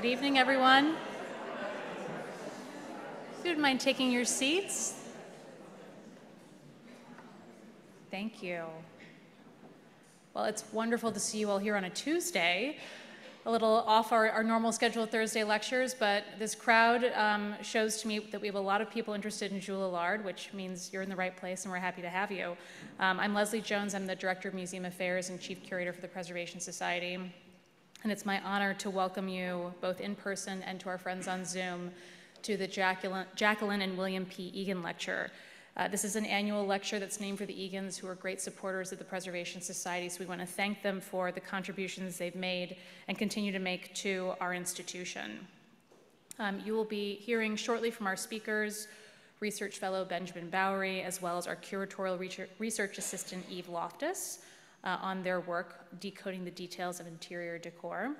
Good evening, everyone. If you wouldn't mind taking your seats. Thank you. Well, it's wonderful to see you all here on a Tuesday, a little off our normal scheduled Thursday lectures, but this crowd shows to me that we have a lot of people interested in Jules Allard, which means you're in the right place and we're happy to have you. I'm Leslie Jones. I'm the Director of Museum Affairs and Chief Curator for the Preservation Society. And it's my honor to welcome you both in person and to our friends on Zoom to the Jacalyn and William P. Egan Lecture. This is an annual lecture that's named for the Egans, who are great supporters of the Preservation Society, so we want to thank them for the contributions they've made and continue to make to our institution. You will be hearing shortly from our speakers, Research Fellow Benjamin Bowery, as well as our Curatorial Research Assistant Eve Loftus, on their work, Decoding the Details of Interior Decor.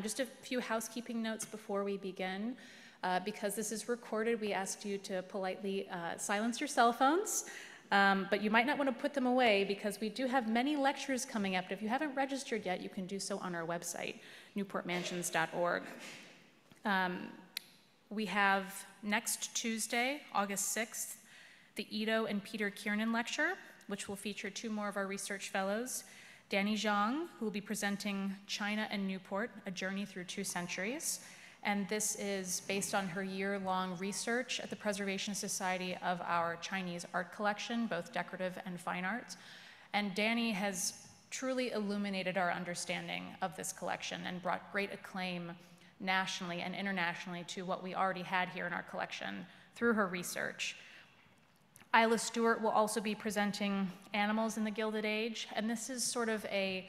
Just a few housekeeping notes before we begin. Because this is recorded, we asked you to politely silence your cell phones, but you might not want to put them away because we do have many lectures coming up. If you haven't registered yet, you can do so on our website, newportmansions.org. We have next Tuesday, August 6th, the Ido and Peter Kiernan Lecture, which will feature two more of our research fellows, Danny Zhang, who will be presenting China and Newport, A Journey Through Two Centuries. And this is based on her year-long research at the Preservation Society of our Chinese art collection, both decorative and fine art. And Danny has truly illuminated our understanding of this collection and brought great acclaim nationally and internationally to what we already had here in our collection through her research. Isla Stewart will also be presenting Animals in the Gilded Age, and this is sort of a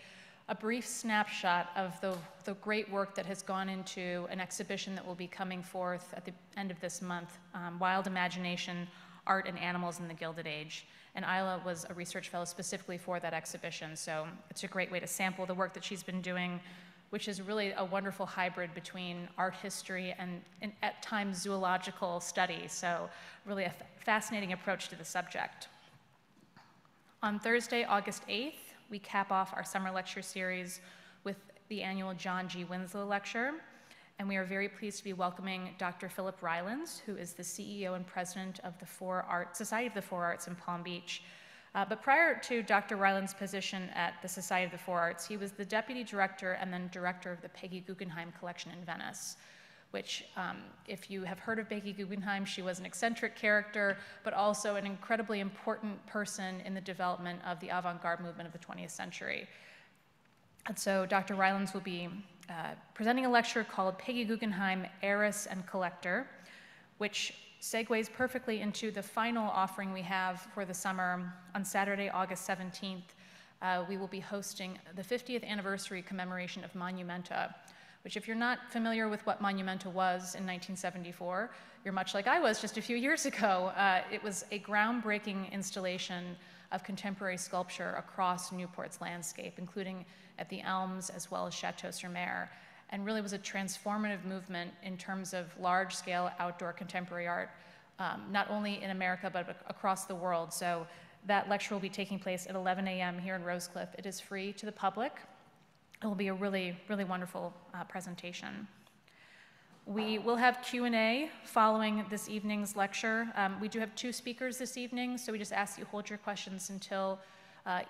brief snapshot of the great work that has gone into an exhibition that will be coming forth at the end of this month, Wild Imagination, Art and Animals in the Gilded Age. And Isla was a research fellow specifically for that exhibition, so it's a great way to sample the work that she's been doing, which is really a wonderful hybrid between art history and at times zoological study, so really a fascinating approach to the subject. On Thursday, August 8th, we cap off our summer lecture series with the annual John G. Winslow Lecture, and we are very pleased to be welcoming Dr. Philip Rylands, who is the CEO and president of the Society of the Four Arts in Palm Beach. But prior to Dr. Rylands' position at the Society of the Four Arts, he was the deputy director and then director of the Peggy Guggenheim Collection in Venice, which, if you have heard of Peggy Guggenheim, she was an eccentric character, but also an incredibly important person in the development of the avant-garde movement of the 20th century. And so Dr. Rylands will be presenting a lecture called Peggy Guggenheim, Heiress and Collector, which segues perfectly into the final offering we have for the summer. On Saturday, August 17th, we will be hosting the 50th anniversary commemoration of Monumenta, which, if you're not familiar with what Monumenta was in 1974, you're much like I was just a few years ago. It was a groundbreaking installation of contemporary sculpture across Newport's landscape, including at the Elms as well as Chateau-sur-Mer, and really was a transformative movement in terms of large-scale outdoor contemporary art, not only in America but across the world. So that lecture will be taking place at 11 a.m. here in Rosecliff. It is free to the public. It will be a really, really wonderful presentation. We will have Q&A following this evening's lecture. We do have two speakers this evening, so we just ask that you hold your questions until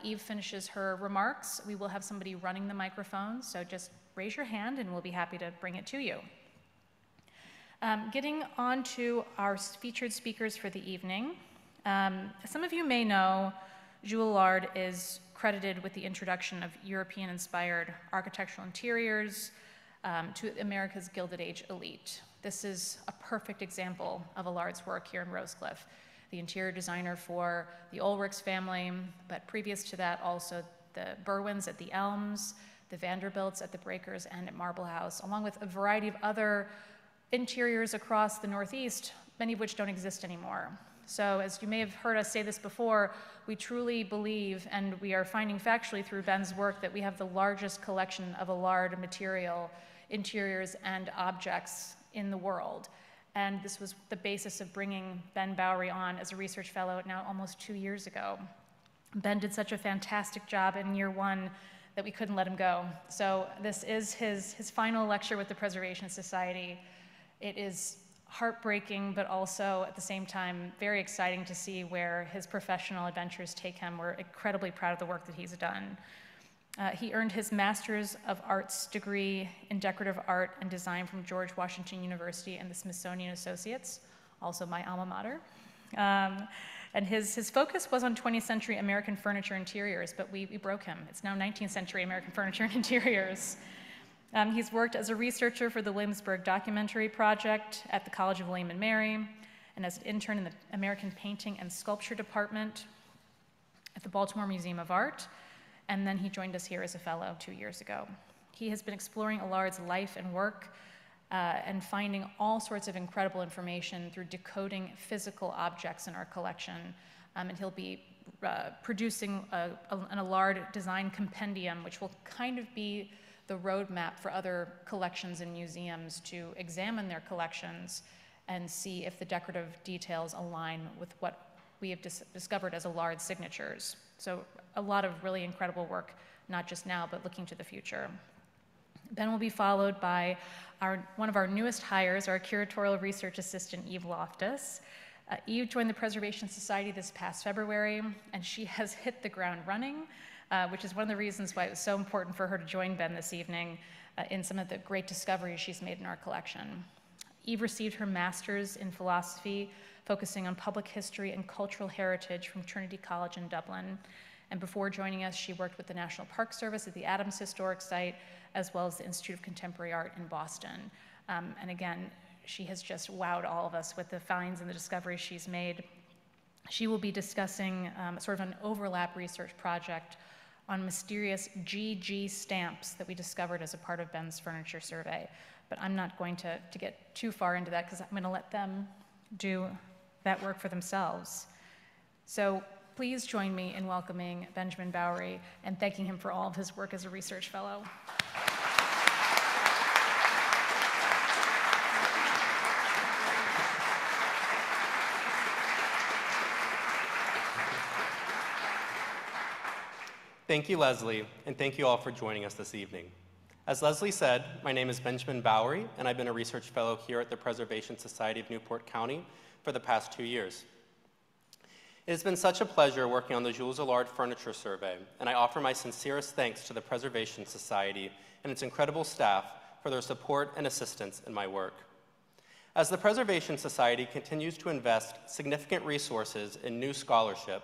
Eve finishes her remarks. We will have somebody running the microphone, so just raise your hand and we'll be happy to bring it to you. Getting on to our featured speakers for the evening. Some of you may know Jules Allard is credited with the introduction of European-inspired architectural interiors to America's Gilded Age elite. This is a perfect example of Allard's work here in Rosecliff, the interior designer for the Ulrichs family, but previous to that also the Berwins at the Elms, the Vanderbilts at the Breakers and at Marble House, along with a variety of other interiors across the Northeast, many of which don't exist anymore. So as you may have heard us say this before, we truly believe, and we are finding factually through Ben's work, that we have the largest collection of Allard material, interiors, and objects in the world. And this was the basis of bringing Ben Bowery on as a research fellow now almost 2 years ago. Ben did such a fantastic job in year one that we couldn't let him go. So this is his final lecture with the Preservation Society. It is heartbreaking, but also at the same time very exciting to see where his professional adventures take him. We're incredibly proud of the work that he's done. He earned his Master's of Arts degree in Decorative Art and Design from George Washington University and the Smithsonian Associates, also my alma mater. And his focus was on 20th century American furniture interiors, but we broke him. It's now 19th century American furniture and interiors. He's worked as a researcher for the Williamsburg Documentary Project at the College of William and Mary, and as an intern in the American Painting and Sculpture Department at the Baltimore Museum of Art, and then he joined us here as a fellow 2 years ago. He has been exploring Allard's life and work and finding all sorts of incredible information through decoding physical objects in our collection. And he'll be producing an Allard design compendium, which will kind of be the roadmap for other collections and museums to examine their collections and see if the decorative details align with what we have discovered as Allard signatures. So a lot of really incredible work, not just now, but looking to the future. Ben will be followed by one of our newest hires, our curatorial research assistant, Eve Loftus. Eve joined the Preservation Society this past February, and she has hit the ground running, which is one of the reasons why it was so important for her to join Ben this evening in some of the great discoveries she's made in our collection. Eve received her master's in philosophy, focusing on public history and cultural heritage from Trinity College in Dublin. And before joining us, she worked with the National Park Service at the Adams Historic Site, as well as the Institute of Contemporary Art in Boston. And again, she has just wowed all of us with the finds and the discoveries she's made. She will be discussing sort of an overlap research project on mysterious GG stamps that we discovered as a part of Ben's furniture survey. But I'm not going to get too far into that because I'm going to let them do that work for themselves. So please join me in welcoming Benjamin Bowery and thanking him for all of his work as a research fellow. Thank you, Leslie, and thank you all for joining us this evening. As Leslie said, my name is Benjamin Bowery, and I've been a research fellow here at the Preservation Society of Newport County for the past 2 years. It has been such a pleasure working on the Jules Allard Furniture Survey, and I offer my sincerest thanks to the Preservation Society and its incredible staff for their support and assistance in my work. As the Preservation Society continues to invest significant resources in new scholarship,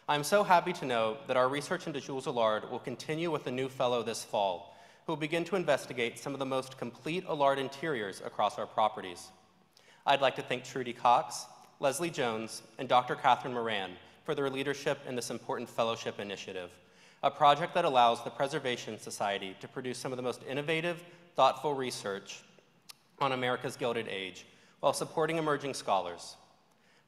I'm so happy to know that our research into Jules Allard will continue with a new fellow this fall, who will begin to investigate some of the most complete Allard interiors across our properties. I'd like to thank Trudy Cox, Leslie Jones, and Dr. Catherine Moran for their leadership in this important fellowship initiative, a project that allows the Preservation Society to produce some of the most innovative, thoughtful research on America's Gilded Age while supporting emerging scholars.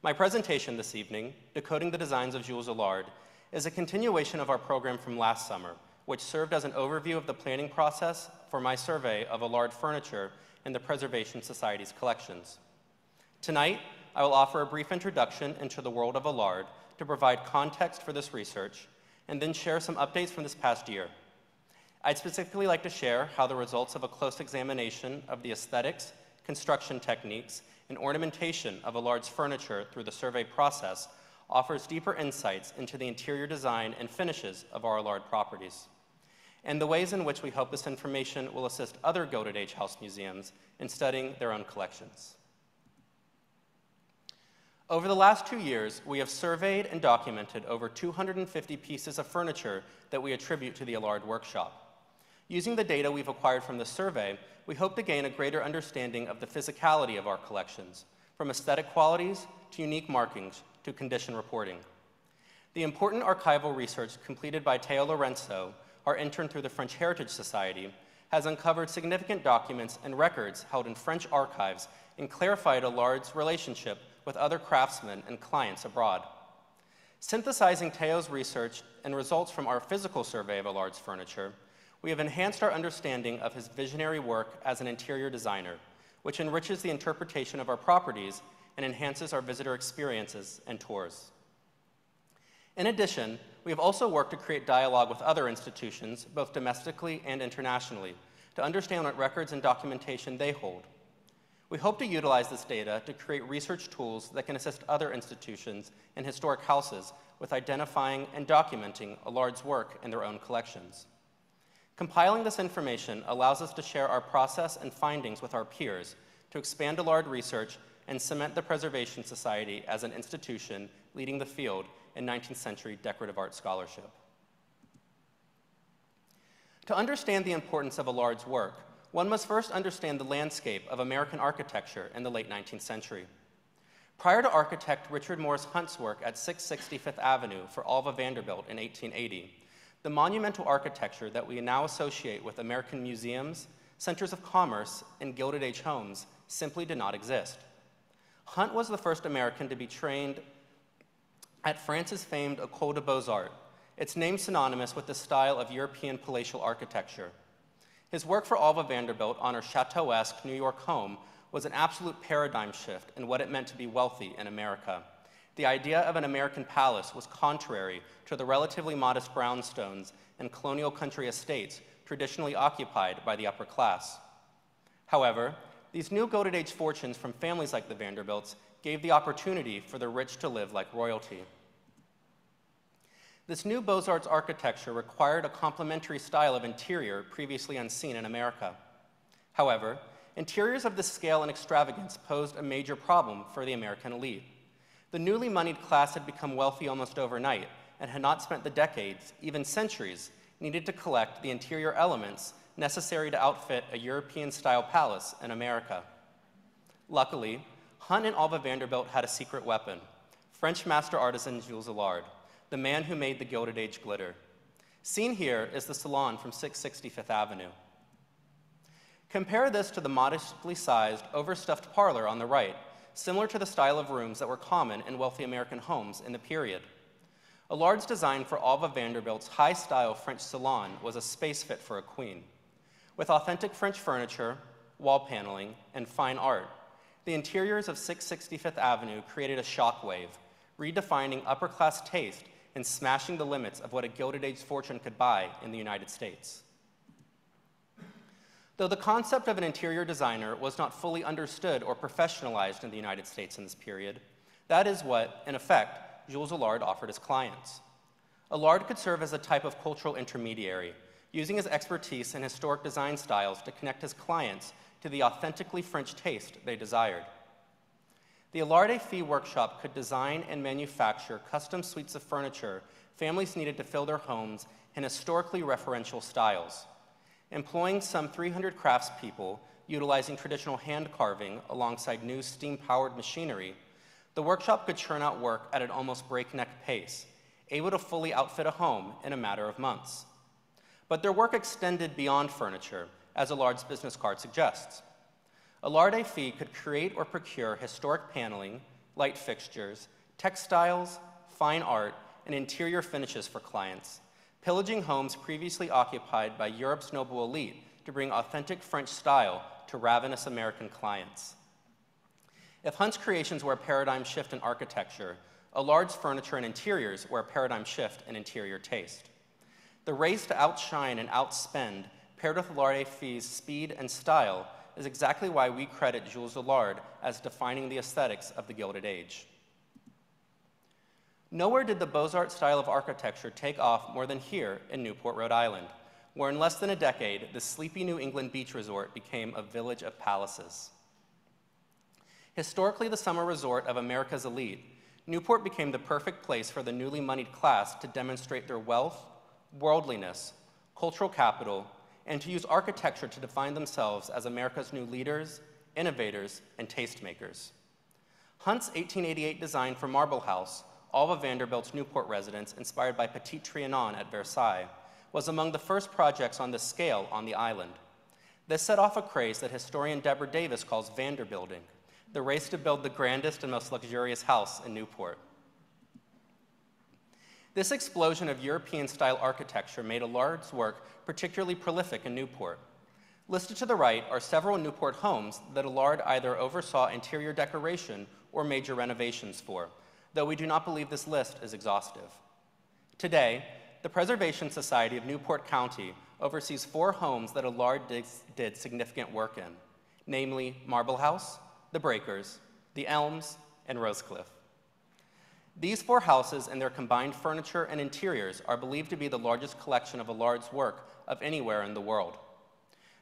My presentation this evening, Decoding the Designs of Jules Allard, is a continuation of our program from last summer, which served as an overview of the planning process for my survey of Allard furniture in the Preservation Society's collections. Tonight, I will offer a brief introduction into the world of Allard to provide context for this research, and then share some updates from this past year. I'd specifically like to share how the results of a close examination of the aesthetics, construction techniques, and ornamentation of Allard's furniture through the survey process offers deeper insights into the interior design and finishes of our Allard properties, and the ways in which we hope this information will assist other Gilded Age house museums in studying their own collections. Over the last 2 years, we have surveyed and documented over 250 pieces of furniture that we attribute to the Allard workshop. Using the data we've acquired from the survey, we hope to gain a greater understanding of the physicality of our collections, from aesthetic qualities to unique markings to condition reporting. The important archival research completed by Teo Lorenzo, our intern through the French Heritage Society, has uncovered significant documents and records held in French archives and clarified Allard's relationship with other craftsmen and clients abroad. Synthesizing Teo's research and results from our physical survey of Allard's furniture, we have enhanced our understanding of his visionary work as an interior designer, which enriches the interpretation of our properties and enhances our visitor experiences and tours. In addition, we have also worked to create dialogue with other institutions, both domestically and internationally, to understand what records and documentation they hold. We hope to utilize this data to create research tools that can assist other institutions and historic houses with identifying and documenting Allard's work in their own collections. Compiling this information allows us to share our process and findings with our peers to expand Allard research and cement the Preservation Society as an institution leading the field in 19th century decorative art scholarship. To understand the importance of Allard's work, one must first understand the landscape of American architecture in the late 19th century. Prior to architect Richard Morris Hunt's work at 660 Fifth Avenue for Alva Vanderbilt in 1880, the monumental architecture that we now associate with American museums, centers of commerce, and Gilded Age homes simply did not exist. Hunt was the first American to be trained at France's famed École des Beaux-Arts, its name synonymous with the style of European palatial architecture. His work for Alva Vanderbilt on her chateau-esque New York home was an absolute paradigm shift in what it meant to be wealthy in America. The idea of an American palace was contrary to the relatively modest brownstones and colonial country estates traditionally occupied by the upper class. However, these new Gilded Age fortunes from families like the Vanderbilts gave the opportunity for the rich to live like royalty. This new Beaux-Arts architecture required a complementary style of interior previously unseen in America. However, interiors of this scale and extravagance posed a major problem for the American elite. The newly moneyed class had become wealthy almost overnight and had not spent the decades, even centuries, needed to collect the interior elements necessary to outfit a European-style palace in America. Luckily, Hunt and Alva Vanderbilt had a secret weapon: French master artisan Jules Allard, the man who made the Gilded Age glitter. Seen here is the salon from 660 Fifth Avenue. Compare this to the modestly sized, overstuffed parlor on the right, similar to the style of rooms that were common in wealthy American homes in the period. Allard's design for Alva Vanderbilt's high-style French salon was a space fit for a queen. With authentic French furniture, wall paneling, and fine art, the interiors of 660 Fifth Avenue created a shockwave, redefining upper-class taste and smashing the limits of what a Gilded Age fortune could buy in the United States. Though the concept of an interior designer was not fully understood or professionalized in the United States in this period, that is what, in effect, Jules Allard offered his clients. Allard could serve as a type of cultural intermediary, using his expertise in historic design styles to connect his clients to the authentically French taste they desired. The Allard Fee workshop could design and manufacture custom suites of furniture families needed to fill their homes in historically referential styles. Employing some 300 craftspeople, utilizing traditional hand carving alongside new steam-powered machinery, the workshop could churn out work at an almost breakneck pace, able to fully outfit a home in a matter of months. But their work extended beyond furniture, as Allard's business card suggests. Allard Fee could create or procure historic paneling, light fixtures, textiles, fine art, and interior finishes for clients, pillaging homes previously occupied by Europe's noble elite to bring authentic French style to ravenous American clients. If Hunt's creations were a paradigm shift in architecture, Allard's furniture and interiors were a paradigm shift in interior taste. The race to outshine and outspend, paired with Allard Fee's speed and style, is exactly why we credit Jules Allard as defining the aesthetics of the Gilded Age. Nowhere did the Beaux-Arts style of architecture take off more than here in Newport, Rhode Island, where in less than a decade, the sleepy New England beach resort became a village of palaces. Historically the summer resort of America's elite, Newport became the perfect place for the newly moneyed class to demonstrate their wealth, worldliness, cultural capital, and to use architecture to define themselves as America's new leaders, innovators, and tastemakers. Hunt's 1888 design for Marble House, Alva Vanderbilt's Newport residence, inspired by Petit Trianon at Versailles, was among the first projects on this scale on the island. This set off a craze that historian Deborah Davis calls Vanderbuilding, the race to build the grandest and most luxurious house in Newport. This explosion of European-style architecture made Allard's work particularly prolific in Newport. Listed to the right are several Newport homes that Allard either oversaw interior decoration or major renovations for, though we do not believe this list is exhaustive. Today, the Preservation Society of Newport County oversees 4 homes that Allard did significant work in, namely Marble House, The Breakers, The Elms, and Rosecliff. These 4 houses and their combined furniture and interiors are believed to be the largest collection of Allard's work of anywhere in the world.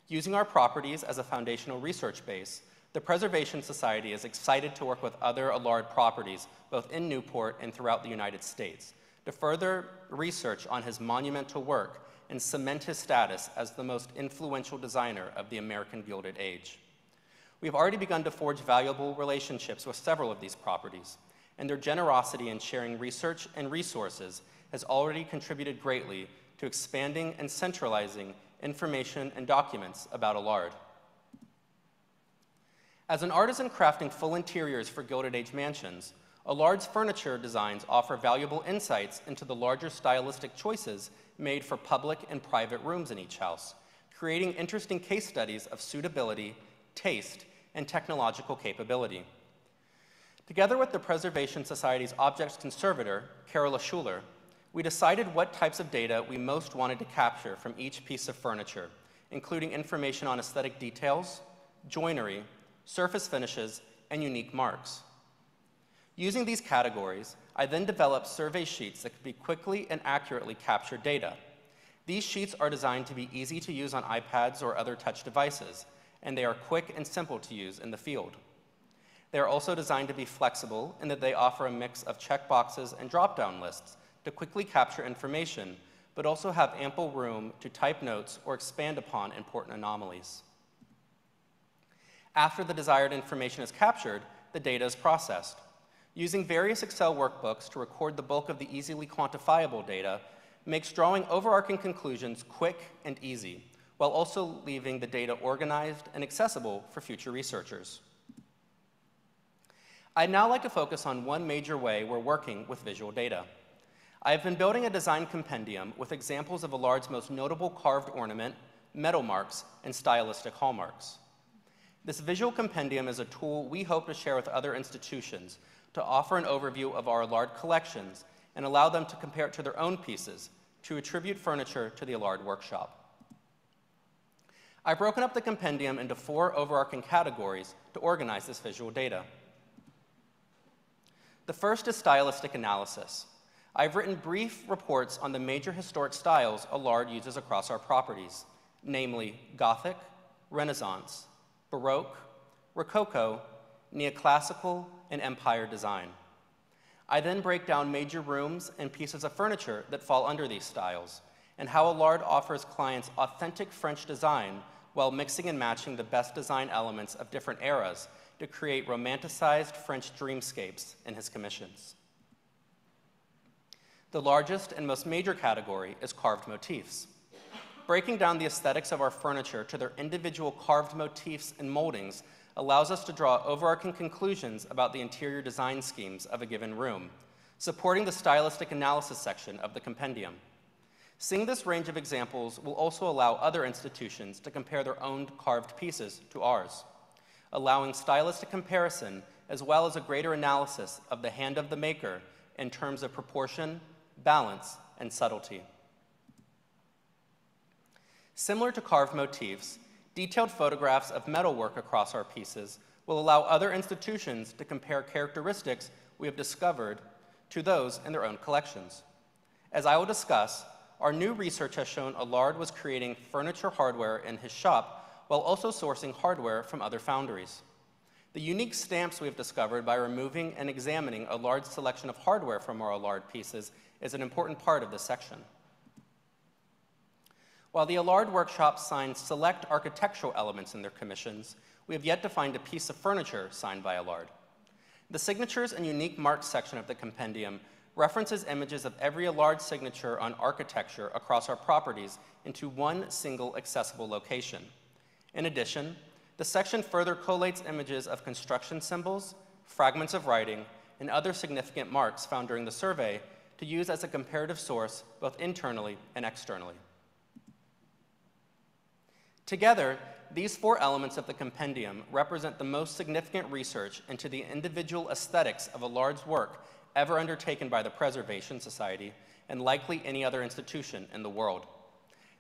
Using our properties as a foundational research base, the Preservation Society is excited to work with other Allard properties, both in Newport and throughout the United States, to further research on his monumental work and cement his status as the most influential designer of the American Gilded Age. We have already begun to forge valuable relationships with several of these properties, and their generosity in sharing research and resources has already contributed greatly to expanding and centralizing information and documents about Allard. As an artisan crafting full interiors for Gilded Age mansions, Allard's furniture designs offer valuable insights into the larger stylistic choices made for public and private rooms in each house, creating interesting case studies of suitability, taste, and technological capability. Together with the Preservation Society's objects conservator, Carola Schuler, we decided what types of data we most wanted to capture from each piece of furniture, including information on aesthetic details, joinery, surface finishes, and unique marks. Using these categories, I then developed survey sheets that could be quickly and accurately capture data. These sheets are designed to be easy to use on iPads or other touch devices, and they are quick and simple to use in the field. They are also designed to be flexible in that they offer a mix of checkboxes and drop-down lists to quickly capture information, but also have ample room to type notes or expand upon important anomalies. After the desired information is captured, the data is processed. Using various Excel workbooks to record the bulk of the easily quantifiable data makes drawing overarching conclusions quick and easy, while also leaving the data organized and accessible for future researchers. I'd now like to focus on one major way we're working with visual data. I have been building a design compendium with examples of Allard's most notable carved ornament, metal marks, and stylistic hallmarks. This visual compendium is a tool we hope to share with other institutions to offer an overview of our Allard collections and allow them to compare it to their own pieces, to attribute furniture to the Allard workshop. I've broken up the compendium into 4 overarching categories to organize this visual data. The first is stylistic analysis. I've written brief reports on the major historic styles Allard uses across our properties, namely Gothic, Renaissance, Baroque, Rococo, Neoclassical, and Empire design. I then break down major rooms and pieces of furniture that fall under these styles, and how Allard offers clients authentic French design while mixing and matching the best design elements of different eras to create romanticized French dreamscapes in his commissions. The largest and most major category is carved motifs. Breaking down the aesthetics of our furniture to their individual carved motifs and moldings allows us to draw overarching conclusions about the interior design schemes of a given room, supporting the stylistic analysis section of the compendium. Seeing this range of examples will also allow other institutions to compare their own carved pieces to ours, allowing stylistic comparison as well as a greater analysis of the hand of the maker in terms of proportion, balance, and subtlety. Similar to carved motifs, detailed photographs of metalwork across our pieces will allow other institutions to compare characteristics we have discovered to those in their own collections. As I will discuss, our new research has shown Allard was creating furniture hardware in his shop while also sourcing hardware from other foundries. The unique stamps we have discovered by removing and examining Allard's selection of hardware from our Allard pieces is an important part of this section. While the Allard workshop signs select architectural elements in their commissions, we have yet to find a piece of furniture signed by Allard. The signatures and unique marks section of the compendium references images of every Allard signature on architecture across our properties into one single accessible location. In addition, the section further collates images of construction symbols, fragments of writing, and other significant marks found during the survey to use as a comparative source both internally and externally. Together, these 4 elements of the compendium represent the most significant research into the individual aesthetics of Allard's work ever undertaken by the Preservation Society and likely any other institution in the world.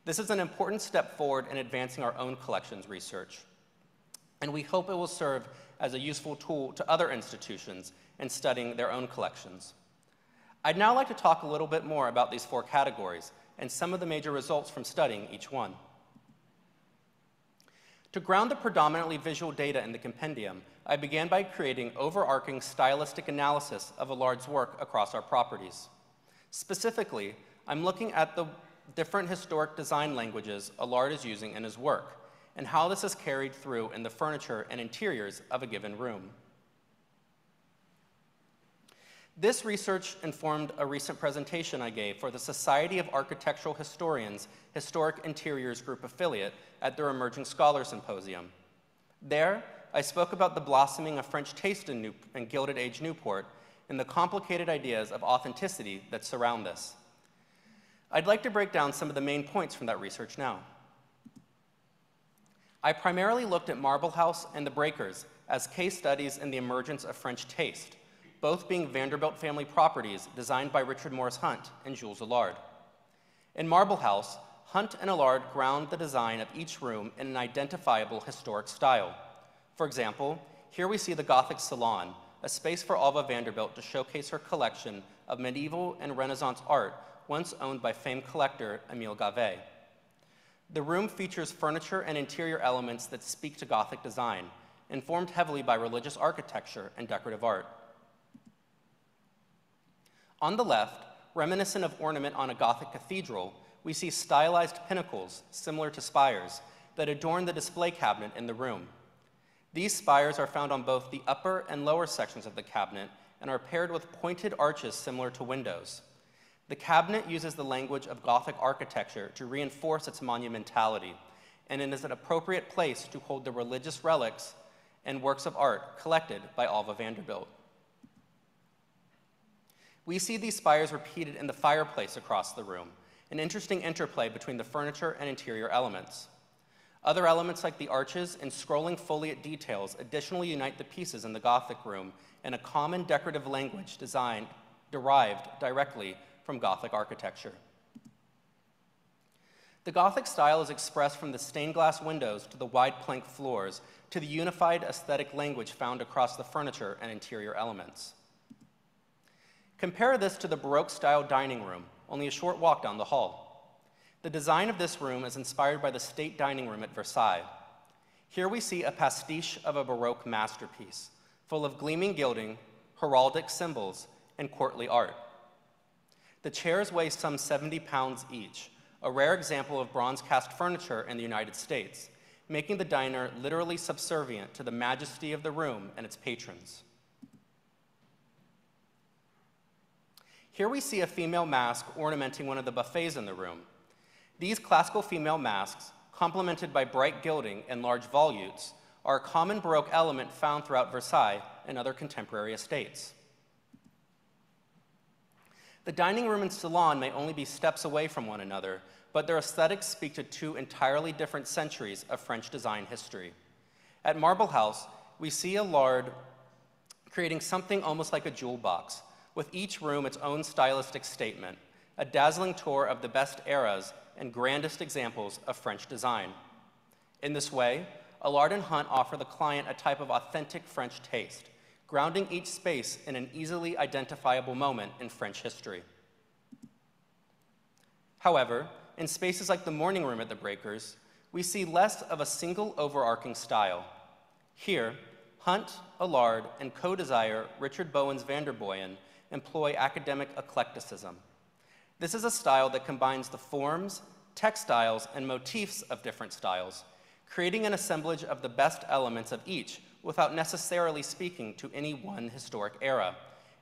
This is an important step forward in advancing our own collections research, and we hope it will serve as a useful tool to other institutions in studying their own collections. I'd now like to talk a little bit more about these 4 categories and some of the major results from studying each one. To ground the predominantly visual data in the compendium, I began by creating overarching stylistic analysis of Allard's work across our properties. Specifically, I'm looking at the different historic design languages Allard is using in his work, and how this is carried through in the furniture and interiors of a given room. This research informed a recent presentation I gave for the Society of Architectural Historians Historic Interiors Group affiliate at their Emerging Scholar Symposium. There, I spoke about the blossoming of French taste in Gilded Age Newport and the complicated ideas of authenticity that surround this. I'd like to break down some of the main points from that research now. I primarily looked at Marble House and the Breakers as case studies in the emergence of French taste, both being Vanderbilt family properties designed by Richard Morris Hunt and Jules Allard. In Marble House, Hunt and Allard ground the design of each room in an identifiable historic style. For example, here we see the Gothic Salon, a space for Alva Vanderbilt to showcase her collection of medieval and Renaissance art once owned by famed collector Émile Gauvet. The room features furniture and interior elements that speak to Gothic design, informed heavily by religious architecture and decorative art. On the left, reminiscent of ornament on a Gothic cathedral, we see stylized pinnacles, similar to spires, that adorn the display cabinet in the room. These spires are found on both the upper and lower sections of the cabinet and are paired with pointed arches similar to windows. The cabinet uses the language of Gothic architecture to reinforce its monumentality, and it is an appropriate place to hold the religious relics and works of art collected by Alva Vanderbilt. We see these spires repeated in the fireplace across the room, an interesting interplay between the furniture and interior elements. Other elements like the arches and scrolling foliate details additionally unite the pieces in the Gothic room in a common decorative language derived directly from Gothic architecture. The Gothic style is expressed from the stained glass windows to the wide plank floors to the unified aesthetic language found across the furniture and interior elements. Compare this to the Baroque-style dining room, only a short walk down the hall. The design of this room is inspired by the state dining room at Versailles. Here we see a pastiche of a Baroque masterpiece, full of gleaming gilding, heraldic symbols, and courtly art. The chairs weigh some 70 pounds each, a rare example of bronze cast furniture in the United States, making the diner literally subservient to the majesty of the room and its patrons. Here we see a female mask ornamenting one of the buffets in the room. These classical female masks, complemented by bright gilding and large volutes, are a common Baroque element found throughout Versailles and other contemporary estates. The dining room and salon may only be steps away from one another, but their aesthetics speak to 2 entirely different centuries of French design history. At Marble House, we see Allard creating something almost like a jewel box, with each room its own stylistic statement, a dazzling tour of the best eras and grandest examples of French design. In this way, Allard and Hunt offer the client a type of authentic French taste, grounding each space in an easily identifiable moment in French history. However, in spaces like the morning room at the Breakers, we see less of a single overarching style. Here, Hunt, Allard, and co-designer Richard Bowens Vanderboyen employ academic eclecticism. This is a style that combines the forms, textiles, and motifs of different styles, creating an assemblage of the best elements of each without necessarily speaking to any one historic era,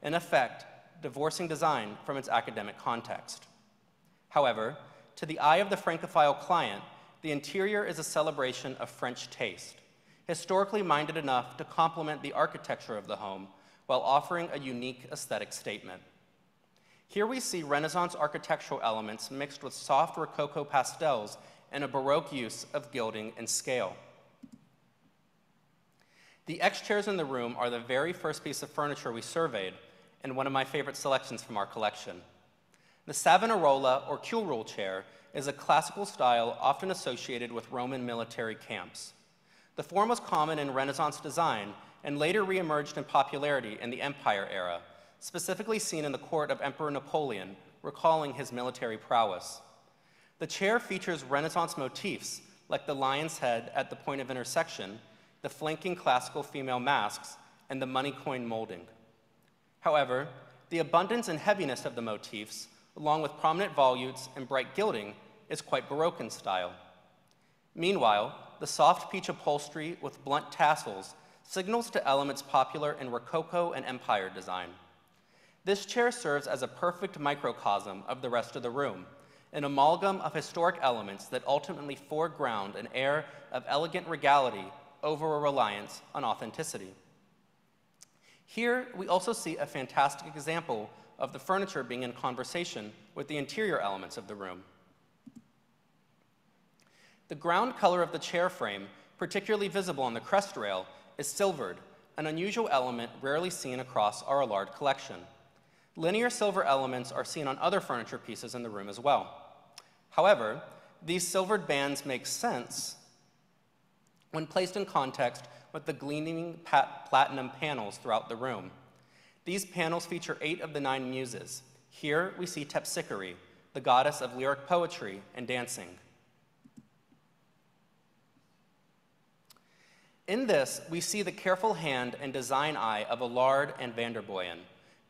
in effect, divorcing design from its academic context. However, to the eye of the Francophile client, the interior is a celebration of French taste, historically minded enough to complement the architecture of the home while offering a unique aesthetic statement. Here we see Renaissance architectural elements mixed with soft Rococo pastels and a Baroque use of gilding and scale. The X chairs in the room are the very first piece of furniture we surveyed, and one of my favorite selections from our collection. The Savonarola or curule chair is a classical style often associated with Roman military camps. The form was common in Renaissance design and later reemerged in popularity in the Empire era, specifically seen in the court of Emperor Napoleon, recalling his military prowess. The chair features Renaissance motifs like the lion's head at the point of intersection, the flanking classical female masks, and the money coin molding. However, the abundance and heaviness of the motifs, along with prominent volutes and bright gilding, is quite Baroque in style. Meanwhile, the soft peach upholstery with blunt tassels signals to elements popular in Rococo and Empire design. This chair serves as a perfect microcosm of the rest of the room, an amalgam of historic elements that ultimately foreground an air of elegant regality over a reliance on authenticity. Here, we also see a fantastic example of the furniture being in conversation with the interior elements of the room. The ground color of the chair frame, particularly visible on the crest rail, is silvered, an unusual element rarely seen across our Allard collection. Linear silver elements are seen on other furniture pieces in the room as well. However, these silvered bands make sense when placed in context with the gleaming platinum panels throughout the room. These panels feature 8 of the 9 muses. Here we see Terpsichore, the goddess of lyric poetry and dancing. In this, we see the careful hand and design eye of Allard and Van der Boyen,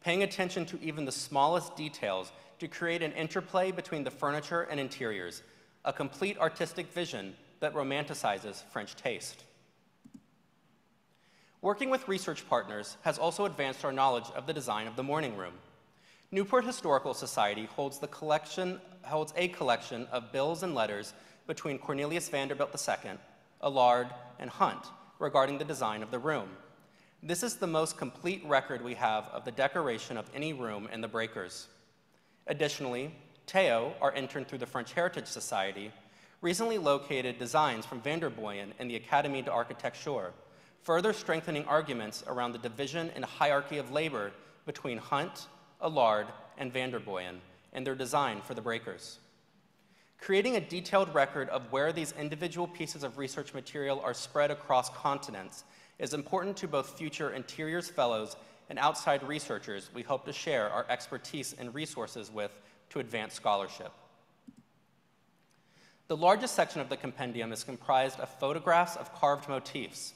paying attention to even the smallest details to create an interplay between the furniture and interiors, a complete artistic vision that romanticizes French taste. Working with research partners has also advanced our knowledge of the design of the morning room. Newport Historical Society holds a collection of bills and letters between Cornelius Vanderbilt II, Allard, and Hunt regarding the design of the room. This is the most complete record we have of the decoration of any room in the breakers. Additionally, Théo, our intern through the French Heritage Society, recently located designs from Van der Boyen in the Académie d'Architecture, further strengthening arguments around the division and hierarchy of labor between Hunt, Allard, and Van der Boyen and their design for the breakers. Creating a detailed record of where these individual pieces of research material are spread across continents is important to both future interiors fellows and outside researchers we hope to share our expertise and resources with to advance scholarship. The largest section of the compendium is comprised of photographs of carved motifs.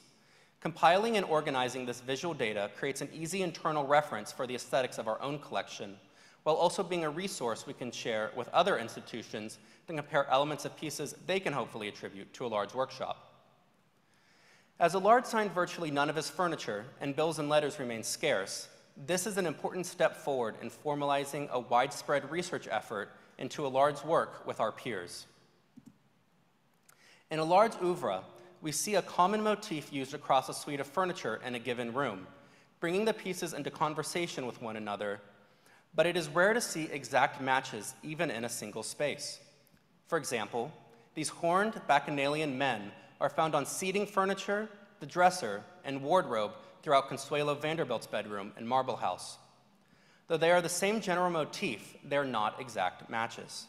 Compiling and organizing this visual data creates an easy internal reference for the aesthetics of our own collection, while also being a resource we can share with other institutions to compare elements of pieces they can hopefully attribute to Allard's workshop. As Allard signed virtually none of his furniture and bills and letters remain scarce, this is an important step forward in formalizing a widespread research effort into Allard's work with our peers. In Allard's oeuvre, we see a common motif used across a suite of furniture in a given room, bringing the pieces into conversation with one another, but it is rare to see exact matches even in a single space. For example, these horned bacchanalian men are found on seating furniture, the dresser, and wardrobe throughout Consuelo Vanderbilt's bedroom and Marble House. Though they are the same general motif, they're not exact matches.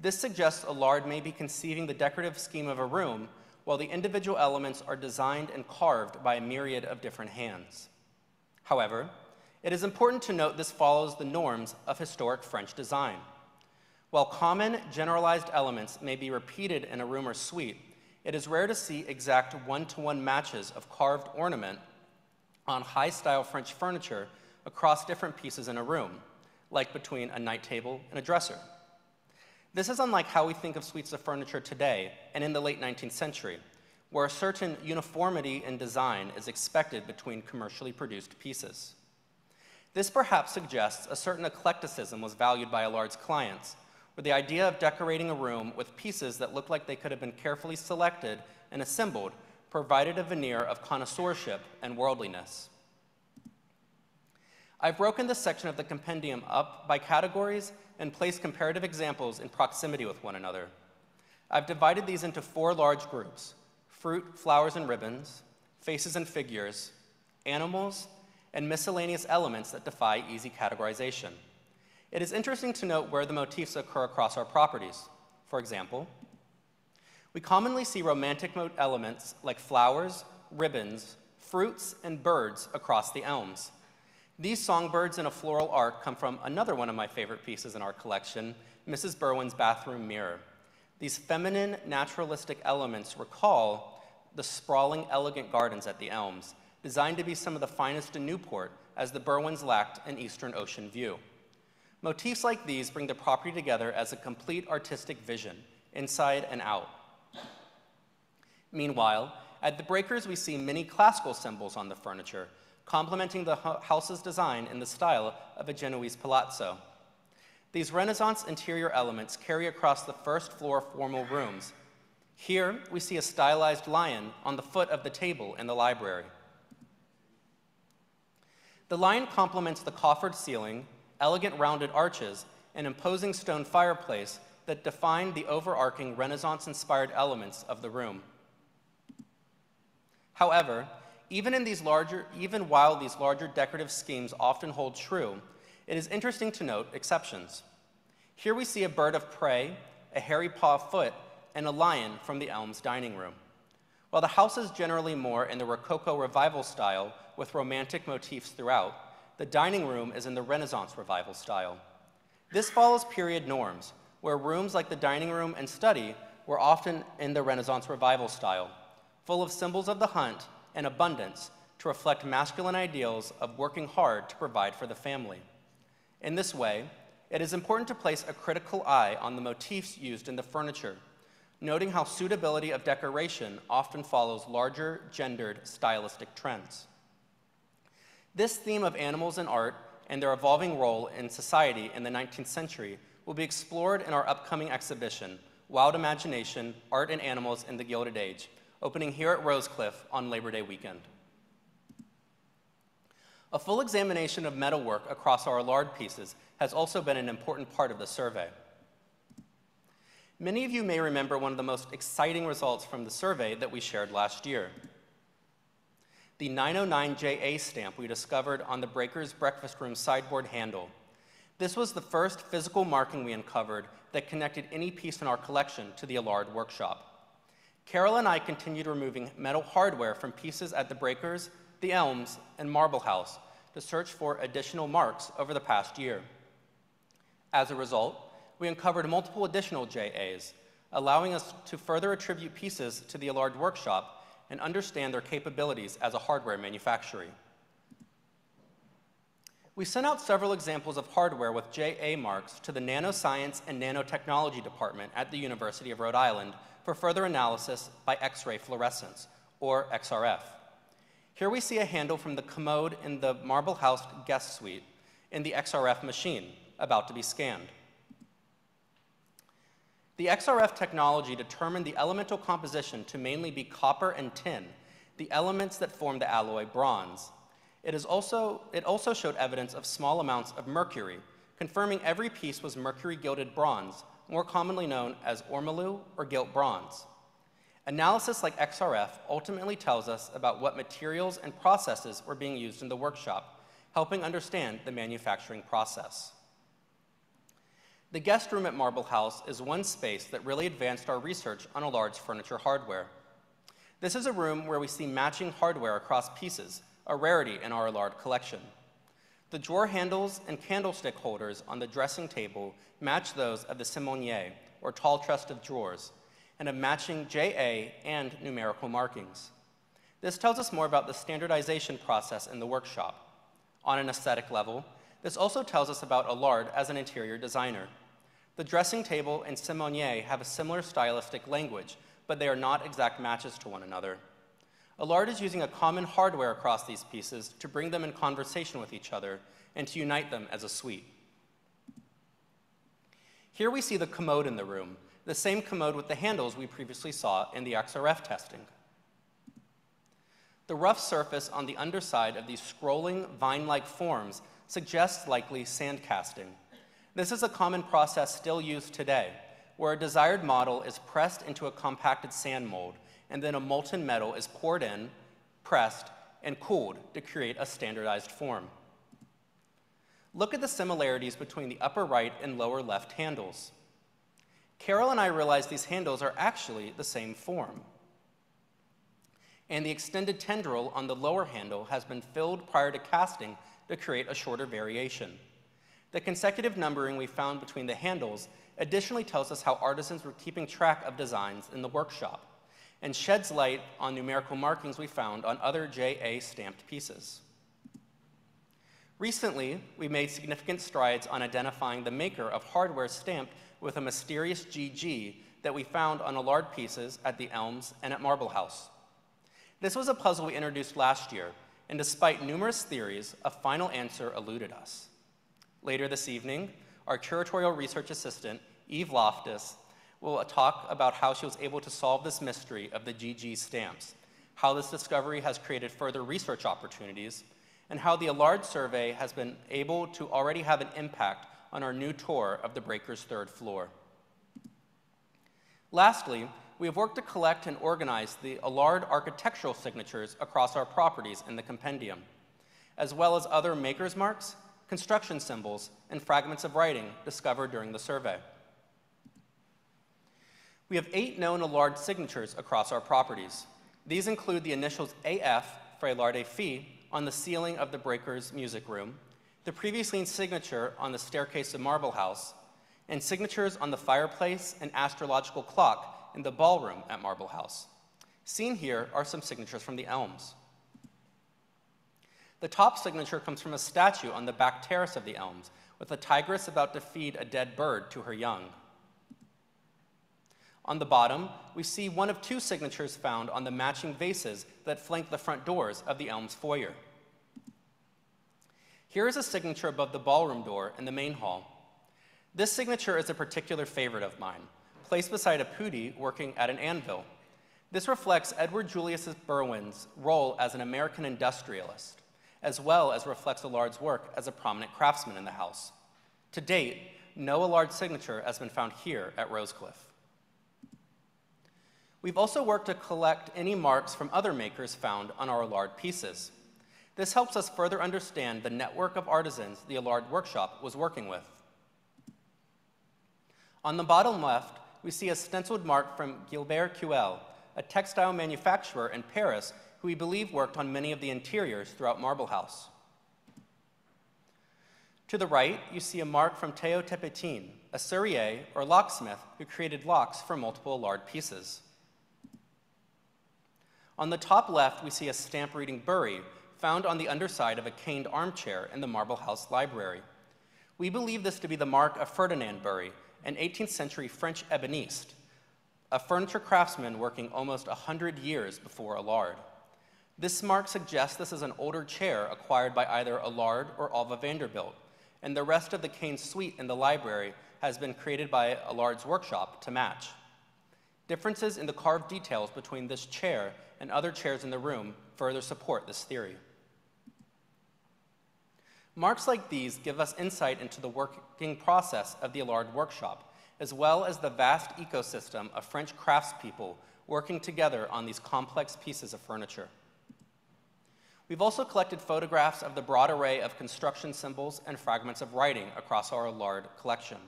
This suggests Allard may be conceiving the decorative scheme of a room while the individual elements are designed and carved by a myriad of different hands. However, it is important to note this follows the norms of historic French design. While common, generalized elements may be repeated in a room or suite, it is rare to see exact one-to-one matches of carved ornament on high-style French furniture across different pieces in a room, like between a night table and a dresser. This is unlike how we think of suites of furniture today and in the late 19th century, where a certain uniformity in design is expected between commercially produced pieces. This perhaps suggests a certain eclecticism was valued by Allard's clients, where the idea of decorating a room with pieces that looked like they could have been carefully selected and assembled provided a veneer of connoisseurship and worldliness. I've broken this section of the compendium up by categories and placed comparative examples in proximity with one another. I've divided these into 4 large groups: fruit, flowers, and ribbons, faces and figures, animals, and miscellaneous elements that defy easy categorization. It is interesting to note where the motifs occur across our properties. For example, we commonly see romantic elements like flowers, ribbons, fruits, and birds across the elms. These songbirds in a floral arc come from another one of my favorite pieces in our collection, Mrs. Berwin's bathroom mirror. These feminine, naturalistic elements recall the sprawling, elegant gardens at the elms, designed to be some of the finest in Newport, as the Berwins lacked an Eastern Ocean view. Motifs like these bring the property together as a complete artistic vision, inside and out. Meanwhile, at the breakers, we see many classical symbols on the furniture, complementing the house's design in the style of a Genoese palazzo. These Renaissance interior elements carry across the first floor formal rooms. Here, we see a stylized lion on the foot of the table in the library. The lion complements the coffered ceiling, elegant rounded arches, and imposing stone fireplace that define the overarching Renaissance-inspired elements of the room. However, even while these larger decorative schemes often hold true, it is interesting to note exceptions. Here we see a bird of prey, a hairy paw foot, and a lion from the elm's dining room. While the house is generally more in the Rococo Revival style with romantic motifs throughout, the dining room is in the Renaissance Revival style. This follows period norms, where rooms like the dining room and study were often in the Renaissance Revival style, full of symbols of the hunt and abundance to reflect masculine ideals of working hard to provide for the family. In this way, it is important to place a critical eye on the motifs used in the furniture, noting how suitability of decoration often follows larger, gendered, stylistic trends. This theme of animals in art and their evolving role in society in the 19th century will be explored in our upcoming exhibition, Wild Imagination, Art and Animals in the Gilded Age, opening here at Rosecliff on Labor Day weekend. A full examination of metalwork across our Allard pieces has also been an important part of the survey. Many of you may remember one of the most exciting results from the survey that we shared last year. The 909JA stamp we discovered on the breaker's breakfast room sideboard handle. This was the first physical marking we uncovered that connected any piece in our collection to the Allard workshop. Carol and I continued removing metal hardware from pieces at the breakers, the elms, and Marble House to search for additional marks over the past year. As a result, we uncovered multiple additional JAs, allowing us to further attribute pieces to the Allard workshop and understand their capabilities as a hardware manufacturer. We sent out several examples of hardware with JA marks to the Nanoscience and Nanotechnology Department at the University of Rhode Island for further analysis by X-ray fluorescence, or XRF. Here we see a handle from the commode in the Marble House guest suite in the XRF machine, about to be scanned. The XRF technology determined the elemental composition to mainly be copper and tin, the elements that form the alloy bronze. It also showed evidence of small amounts of mercury, confirming every piece was mercury-gilded bronze, more commonly known as ormolu or gilt bronze. Analysis like XRF ultimately tells us about what materials and processes were being used in the workshop, helping understand the manufacturing process. The guest room at Marble House is one space that really advanced our research on Allard's furniture hardware. This is a room where we see matching hardware across pieces, a rarity in our Allard collection. The drawer handles and candlestick holders on the dressing table match those of the Simonier, or tall chest of drawers, and have matching JA and numerical markings. This tells us more about the standardization process in the workshop. On an aesthetic level, this also tells us about Allard as an interior designer. The dressing table and Simonier have a similar stylistic language, but they are not exact matches to one another. Allard is using a common hardware across these pieces to bring them in conversation with each other and to unite them as a suite. Here we see the commode in the room, the same commode with the handles we previously saw in the XRF testing. The rough surface on the underside of these scrolling, vine-like forms suggests likely sand casting. This is a common process still used today, where a desired model is pressed into a compacted sand mold, and then a molten metal is poured in, pressed, and cooled to create a standardized form. Look at the similarities between the upper right and lower left handles. Carol and I realized these handles are actually the same form. And the extended tendril on the lower handle has been filled prior to casting to create a shorter variation. The consecutive numbering we found between the handles additionally tells us how artisans were keeping track of designs in the workshop and sheds light on numerical markings we found on other JA stamped pieces. Recently, we made significant strides on identifying the maker of hardware stamped with a mysterious GG that we found on Allard pieces at the Elms and at Marble House. This was a puzzle we introduced last year, and despite numerous theories, a final answer eluded us. Later this evening, our curatorial research assistant, Eve Loftus, will talk about how she was able to solve this mystery of the GG stamps, how this discovery has created further research opportunities, and how the Allard survey has been able to already have an impact on our new tour of the breaker's third floor. Lastly, we have worked to collect and organize the Allard architectural signatures across our properties in the compendium, as well as other maker's marks, construction symbols, and fragments of writing discovered during the survey. We have 8 known Allard signatures across our properties. These include the initials AF for Allard Fee on the ceiling of the breaker's music room, the previously signature on the staircase of Marble House, and signatures on the fireplace and astrological clock in the ballroom at Marble House. Seen here are some signatures from the Elms. The top signature comes from a statue on the back terrace of the Elms, with a tigress about to feed a dead bird to her young. On the bottom, we see one of 2 signatures found on the matching vases that flank the front doors of the Elms foyer. Here is a signature above the ballroom door in the main hall. This signature is a particular favorite of mine, placed beside a pudi working at an anvil. This reflects Edward Julius Berwin's role as an American industrialist, as well as reflects Allard's work as a prominent craftsman in the house. To date, no Allard signature has been found here at Rosecliff. We've also worked to collect any marks from other makers found on our Allard pieces. This helps us further understand the network of artisans the Allard workshop was working with. On the bottom left, we see a stenciled mark from Gilbert Cuel, a textile manufacturer in Paris who we believe worked on many of the interiors throughout Marble House. To the right, you see a mark from Théo Tepetin, a serrurier or locksmith who created locks for multiple Allard pieces. On the top left, we see a stamp reading Bury, found on the underside of a caned armchair in the Marble House library. We believe this to be the mark of Ferdinand Bury, an 18th century French eboniste, a furniture craftsman working almost 100 years before Allard. This mark suggests this is an older chair acquired by either Allard or Alva Vanderbilt, and the rest of the cane suite in the library has been created by Allard's workshop to match. Differences in the carved details between this chair and other chairs in the room further support this theory. Marks like these give us insight into the working process of the Allard workshop, as well as the vast ecosystem of French craftspeople working together on these complex pieces of furniture. We've also collected photographs of the broad array of construction symbols and fragments of writing across our Allard collection.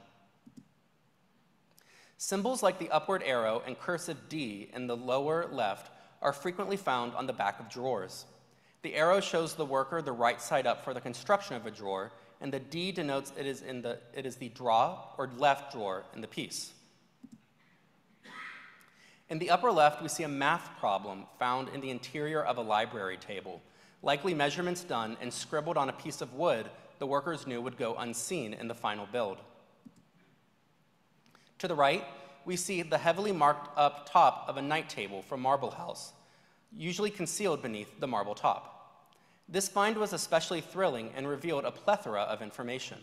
Symbols like the upward arrow and cursive D in the lower left are frequently found on the back of drawers. The arrow shows the worker the right side up for the construction of a drawer, and the D denotes it is the draw or left drawer in the piece. In the upper left, we see a math problem found in the interior of a library table, likely measurements done and scribbled on a piece of wood the workers knew would go unseen in the final build. To the right, we see the heavily marked up top of a night table from Marble House, usually concealed beneath the marble top. This find was especially thrilling and revealed a plethora of information.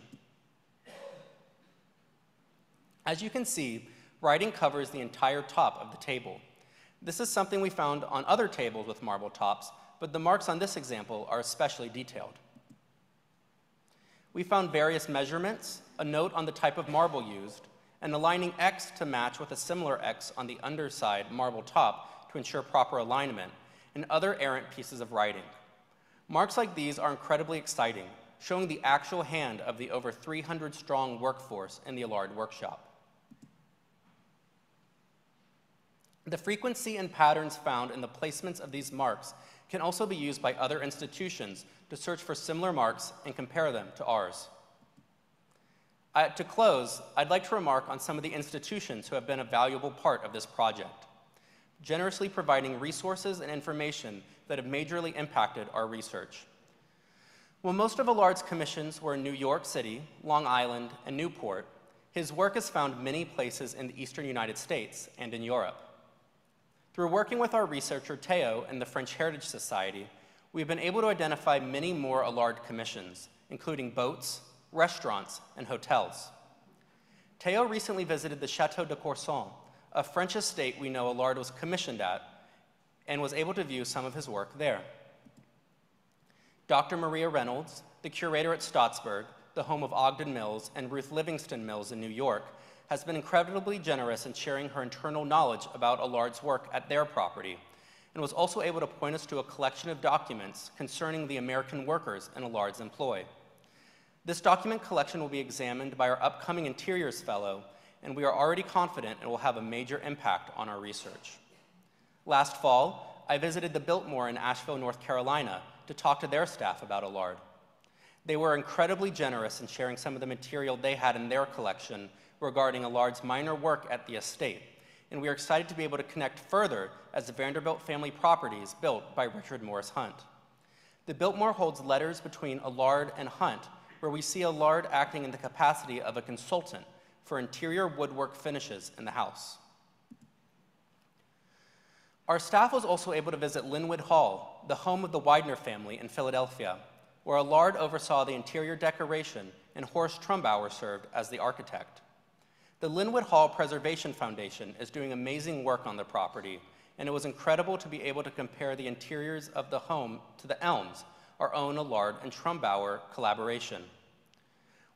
As you can see, writing covers the entire top of the table. This is something we found on other tables with marble tops, but the marks on this example are especially detailed. We found various measurements, a note on the type of marble used, and aligning X to match with a similar X on the underside marble top to ensure proper alignment, and other errant pieces of writing. Marks like these are incredibly exciting, showing the actual hand of the over 300-strong workforce in the Allard workshop. The frequency and patterns found in the placements of these marks can also be used by other institutions to search for similar marks and compare them to ours. To close, I'd like to remark on some of the institutions who have been a valuable part of this project, generously providing resources and information that have majorly impacted our research. While most of Allard's commissions were in New York City, Long Island, and Newport, his work is found many places in the eastern United States and in Europe. Through working with our researcher, Theo, and the French Heritage Society, we've been able to identify many more Allard commissions, including boats, restaurants, and hotels. Theo recently visited the Chateau de Courson, a French estate we know Allard was commissioned at, and was able to view some of his work there. Dr. Maria Reynolds, the curator at Stottsburg, the home of Ogden Mills and Ruth Livingston Mills in New York, has been incredibly generous in sharing her internal knowledge about Allard's work at their property, and was also able to point us to a collection of documents concerning the American workers in Allard's employ. This document collection will be examined by our upcoming Interiors Fellow, and we are already confident it will have a major impact on our research. Last fall, I visited the Biltmore in Asheville, North Carolina, to talk to their staff about Allard. They were incredibly generous in sharing some of the material they had in their collection regarding Allard's minor work at the estate, and we are excited to be able to connect further as the Vanderbilt family properties built by Richard Morris Hunt. The Biltmore holds letters between Allard and Hunt, where we see Allard acting in the capacity of a consultant for interior woodwork finishes in the house. Our staff was also able to visit Linwood Hall, the home of the Widener family in Philadelphia, where Allard oversaw the interior decoration and Horst Trumbauer served as the architect. The Linwood Hall Preservation Foundation is doing amazing work on the property, and it was incredible to be able to compare the interiors of the home to the elms, our own Allard and Trumbauer collaboration.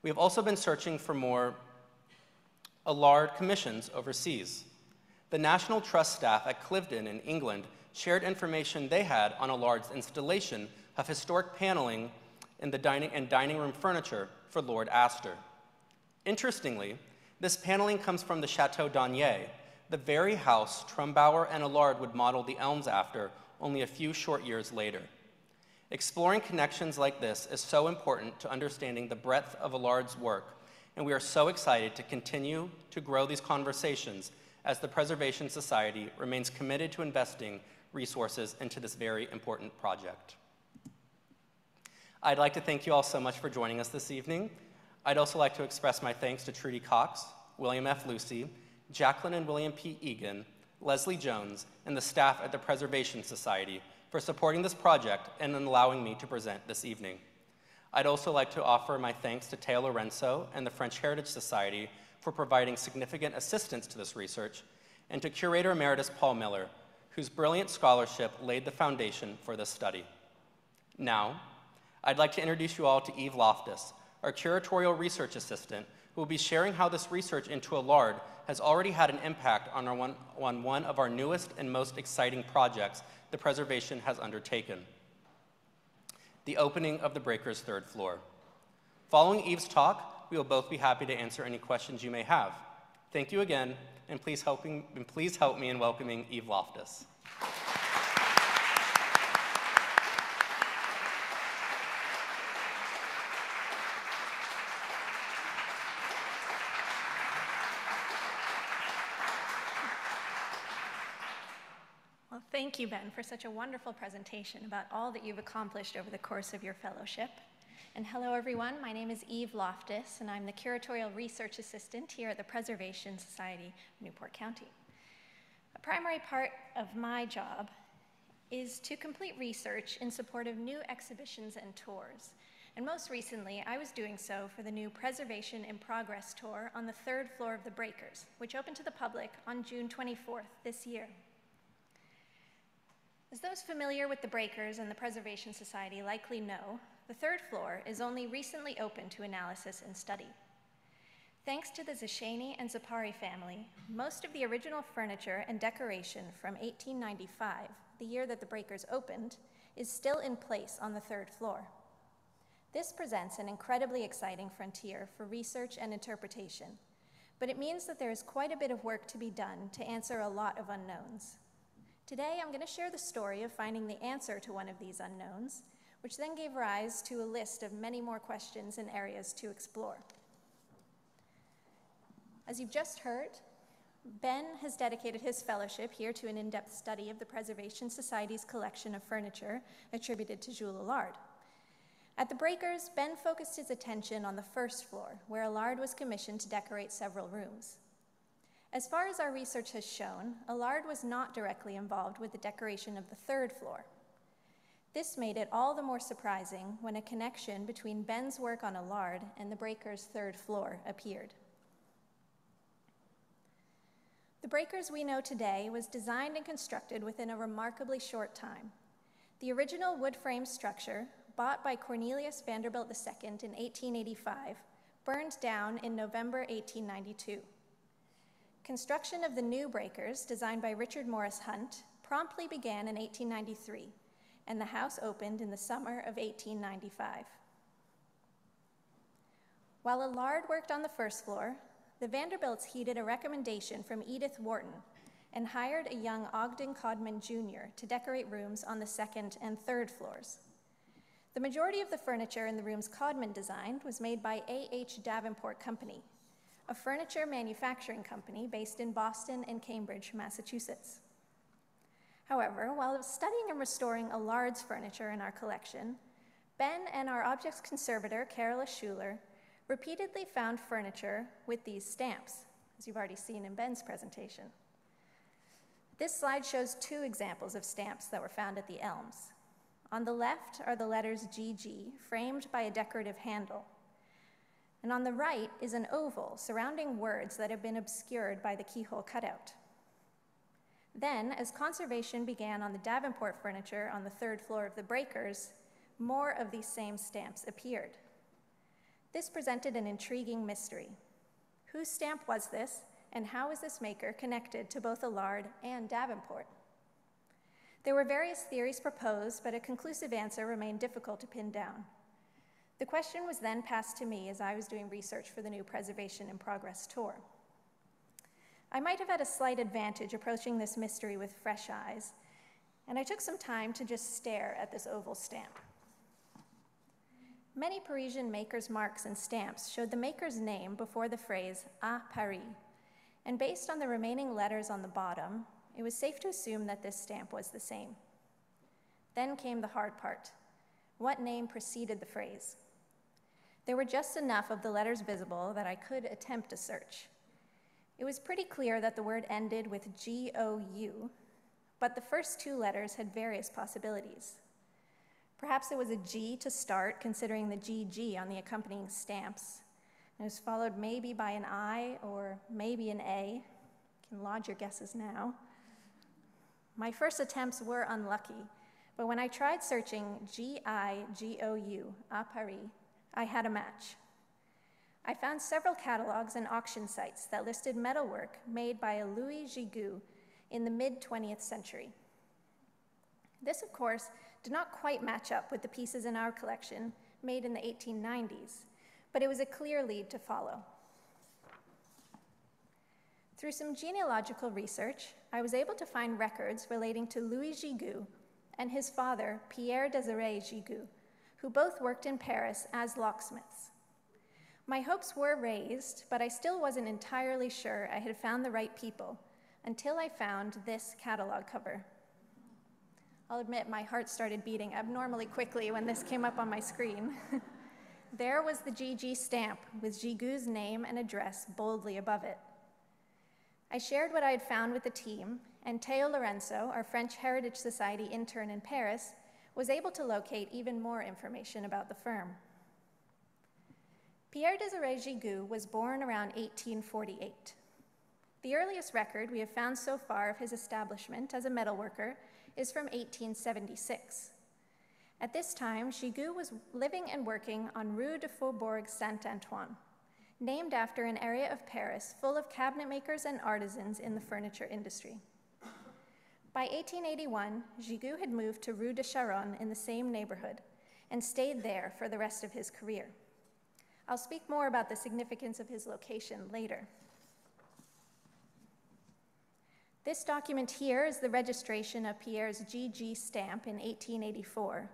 We have also been searching for more Allard commissions overseas. The National Trust staff at Cliveden in England shared information they had on Allard's installation of historic paneling in the dining room furniture for Lord Astor. Interestingly, this paneling comes from the Chateau d'Agny, the very house Trumbauer and Allard would model the elms after only a few short years later. Exploring connections like this is so important to understanding the breadth of Allard's work, and we are so excited to continue to grow these conversations as the Preservation Society remains committed to investing resources into this very important project. I'd like to thank you all so much for joining us this evening. I'd also like to express my thanks to Trudy Cox, William F. Lucy, Jacalyn and William P. Egan, Leslie Jones, and the staff at the Preservation Society for supporting this project and in allowing me to present this evening. I'd also like to offer my thanks to Teo Lorenzo and the French Heritage Society for providing significant assistance to this research, and to Curator Emeritus Paul Miller, whose brilliant scholarship laid the foundation for this study. Now, I'd like to introduce you all to Eve Loftus, our curatorial research assistant, who will be sharing how this research into Allard has already had an impact on one of our newest and most exciting projects the preservation has undertaken: the opening of the breaker's third floor. Following Eve's talk, we will both be happy to answer any questions you may have. Thank you again, and please help me in welcoming Eve Loftus. Well, thank you, Ben, for such a wonderful presentation about all that you've accomplished over the course of your fellowship. And hello, everyone. My name is Eve Loftus, and I'm the Curatorial Research Assistant here at the Preservation Society of Newport County. A primary part of my job is to complete research in support of new exhibitions and tours. And most recently, I was doing so for the new Preservation in Progress tour on the third floor of the Breakers, which opened to the public on June 24th this year. As those familiar with the Breakers and the Preservation Society likely know, the third floor is only recently open to analysis and study. Thanks to the Zashani and Zipari family, most of the original furniture and decoration from 1895, the year that the Breakers opened, is still in place on the 3rd floor. This presents an incredibly exciting frontier for research and interpretation, but it means that there is quite a bit of work to be done to answer a lot of unknowns. Today, I'm going to share the story of finding the answer to one of these unknowns, which then gave rise to a list of many more questions and areas to explore. As you've just heard, Ben has dedicated his fellowship here to an in-depth study of the Preservation Society's collection of furniture attributed to Jules Allard. At the Breakers, Ben focused his attention on the 1st floor, where Allard was commissioned to decorate several rooms. As far as our research has shown, Allard was not directly involved with the decoration of the 3rd floor. This made it all the more surprising when a connection between Ben's work on Allard and the Breakers' 3rd floor appeared. The Breakers we know today was designed and constructed within a remarkably short time. The original wood frame structure, bought by Cornelius Vanderbilt II in 1885, burned down in November 1892. Construction of the new Breakers, designed by Richard Morris Hunt, promptly began in 1893, and the house opened in the summer of 1895. While Allard worked on the 1st floor, the Vanderbilts heeded a recommendation from Edith Wharton and hired a young Ogden Codman Jr. to decorate rooms on the 2nd and 3rd floors. The majority of the furniture in the rooms Codman designed was made by A.H. Davenport Company, a furniture manufacturing company based in Boston and Cambridge, Massachusetts. However, while studying and restoring Allard's furniture in our collection, Ben and our objects conservator, Carolus Schuler, repeatedly found furniture with these stamps, as you've already seen in Ben's presentation. This slide shows 2 examples of stamps that were found at the Elms. On the left are the letters GG, framed by a decorative handle. And on the right is an oval surrounding words that have been obscured by the keyhole cutout. Then, as conservation began on the Davenport furniture on the 3rd floor of the Breakers, more of these same stamps appeared. This presented an intriguing mystery. Whose stamp was this, and how is this maker connected to both Allard and Davenport? There were various theories proposed, but a conclusive answer remained difficult to pin down. The question was then passed to me as I was doing research for the new Preservation in Progress tour. I might have had a slight advantage approaching this mystery with fresh eyes, and I took some time to just stare at this oval stamp. Many Parisian makers' marks and stamps showed the maker's name before the phrase "à Paris," and based on the remaining letters on the bottom, it was safe to assume that this stamp was the same. Then came the hard part. What name preceded the phrase? There were just enough of the letters visible that I could attempt a search. It was pretty clear that the word ended with G-O-U, but the first 2 letters had various possibilities. Perhaps it was a G to start, considering the GG on the accompanying stamps. It was followed maybe by an I or maybe an A. You can lodge your guesses now. My first attempts were unlucky, but when I tried searching G-I-G-O-U, à Paris, I had a match. I found several catalogs and auction sites that listed metalwork made by a Louis Gigoux in the mid-20th century. This, of course, did not quite match up with the pieces in our collection made in the 1890s, but it was a clear lead to follow. Through some genealogical research, I was able to find records relating to Louis Gigoux and his father, Pierre Désiré Gigoux, who both worked in Paris as locksmiths. My hopes were raised, but I still wasn't entirely sure I had found the right people until I found this catalog cover. I'll admit my heart started beating abnormally quickly when this came up on my screen. There was the GG stamp with Gigoux's name and address boldly above it. I shared what I had found with the team, and Theo Lorenzo, our French Heritage Society intern in Paris, was able to locate even more information about the firm. Pierre Désiré Gigoux was born around 1848. The earliest record we have found so far of his establishment as a metalworker is from 1876. At this time, Gigoux was living and working on Rue de Faubourg Saint-Antoine, named after an area of Paris full of cabinet makers and artisans in the furniture industry. By 1881, Gigoux had moved to Rue de Charonne in the same neighborhood and stayed there for the rest of his career. I'll speak more about the significance of his location later. This document here is the registration of Pierre's GG stamp in 1884.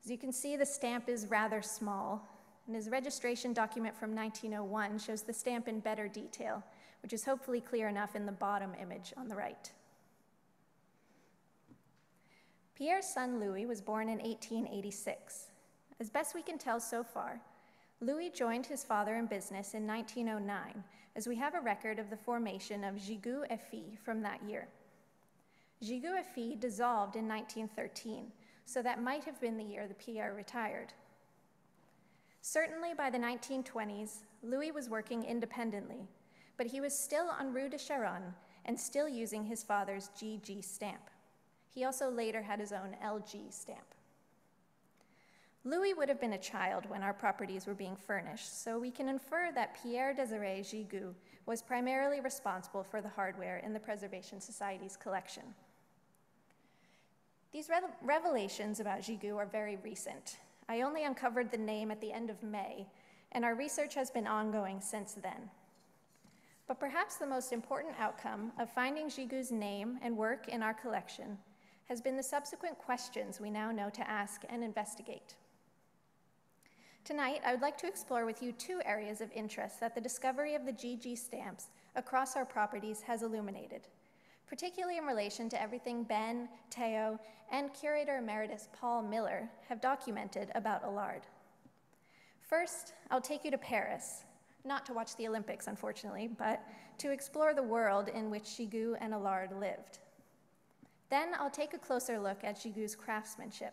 As you can see, the stamp is rather small, and his registration document from 1901 shows the stamp in better detail, which is hopefully clear enough in the bottom image on the right. Pierre's son Louis was born in 1886. As best we can tell so far, Louis joined his father in business in 1909, as we have a record of the formation of Gigoux et Filles from that year. Gigoux et Filles dissolved in 1913, so that might have been the year that Pierre retired. Certainly by the 1920s, Louis was working independently, but he was still on Rue de Charonne and still using his father's GG stamp. He also later had his own LG stamp. Louis would have been a child when our properties were being furnished, so we can infer that Pierre Désiré Gigoux was primarily responsible for the hardware in the Preservation Society's collection. These revelations about Gigoux are very recent. I only uncovered the name at the end of May, and our research has been ongoing since then. But perhaps the most important outcome of finding Gigoux's name and work in our collection has been the subsequent questions we now know to ask and investigate. Tonight, I would like to explore with you two areas of interest that the discovery of the GG stamps across our properties has illuminated, particularly in relation to everything Ben, Theo, and Curator Emeritus Paul Miller have documented about Allard. First, I'll take you to Paris, not to watch the Olympics, unfortunately, but to explore the world in which Gigoux and Allard lived. Then I'll take a closer look at Gigoux's craftsmanship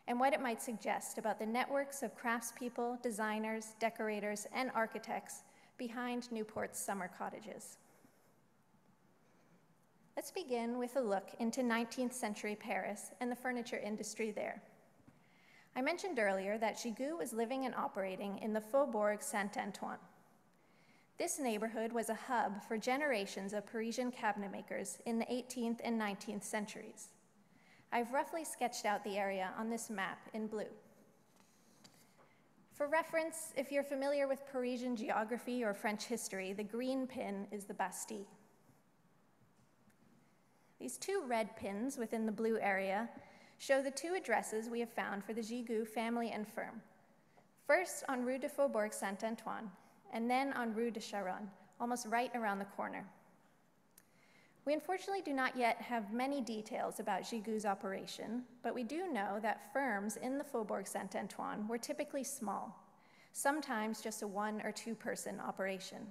and what it might suggest about the networks of craftspeople, designers, decorators, and architects behind Newport's summer cottages. Let's begin with a look into 19th century Paris and the furniture industry there. I mentioned earlier that Gigoux was living and operating in the Faubourg Saint-Antoine. This neighborhood was a hub for generations of Parisian cabinet makers in the 18th and 19th centuries. I've roughly sketched out the area on this map in blue. For reference, if you're familiar with Parisian geography or French history, the green pin is the Bastille. These two red pins within the blue area show the two addresses we have found for the Gigoux family and firm. First on Rue de Faubourg Saint-Antoine, and then on Rue de Charonne, almost right around the corner. We unfortunately do not yet have many details about Gigoux's operation, but we do know that firms in the Faubourg Saint-Antoine were typically small, sometimes just a 1 or 2 person operation.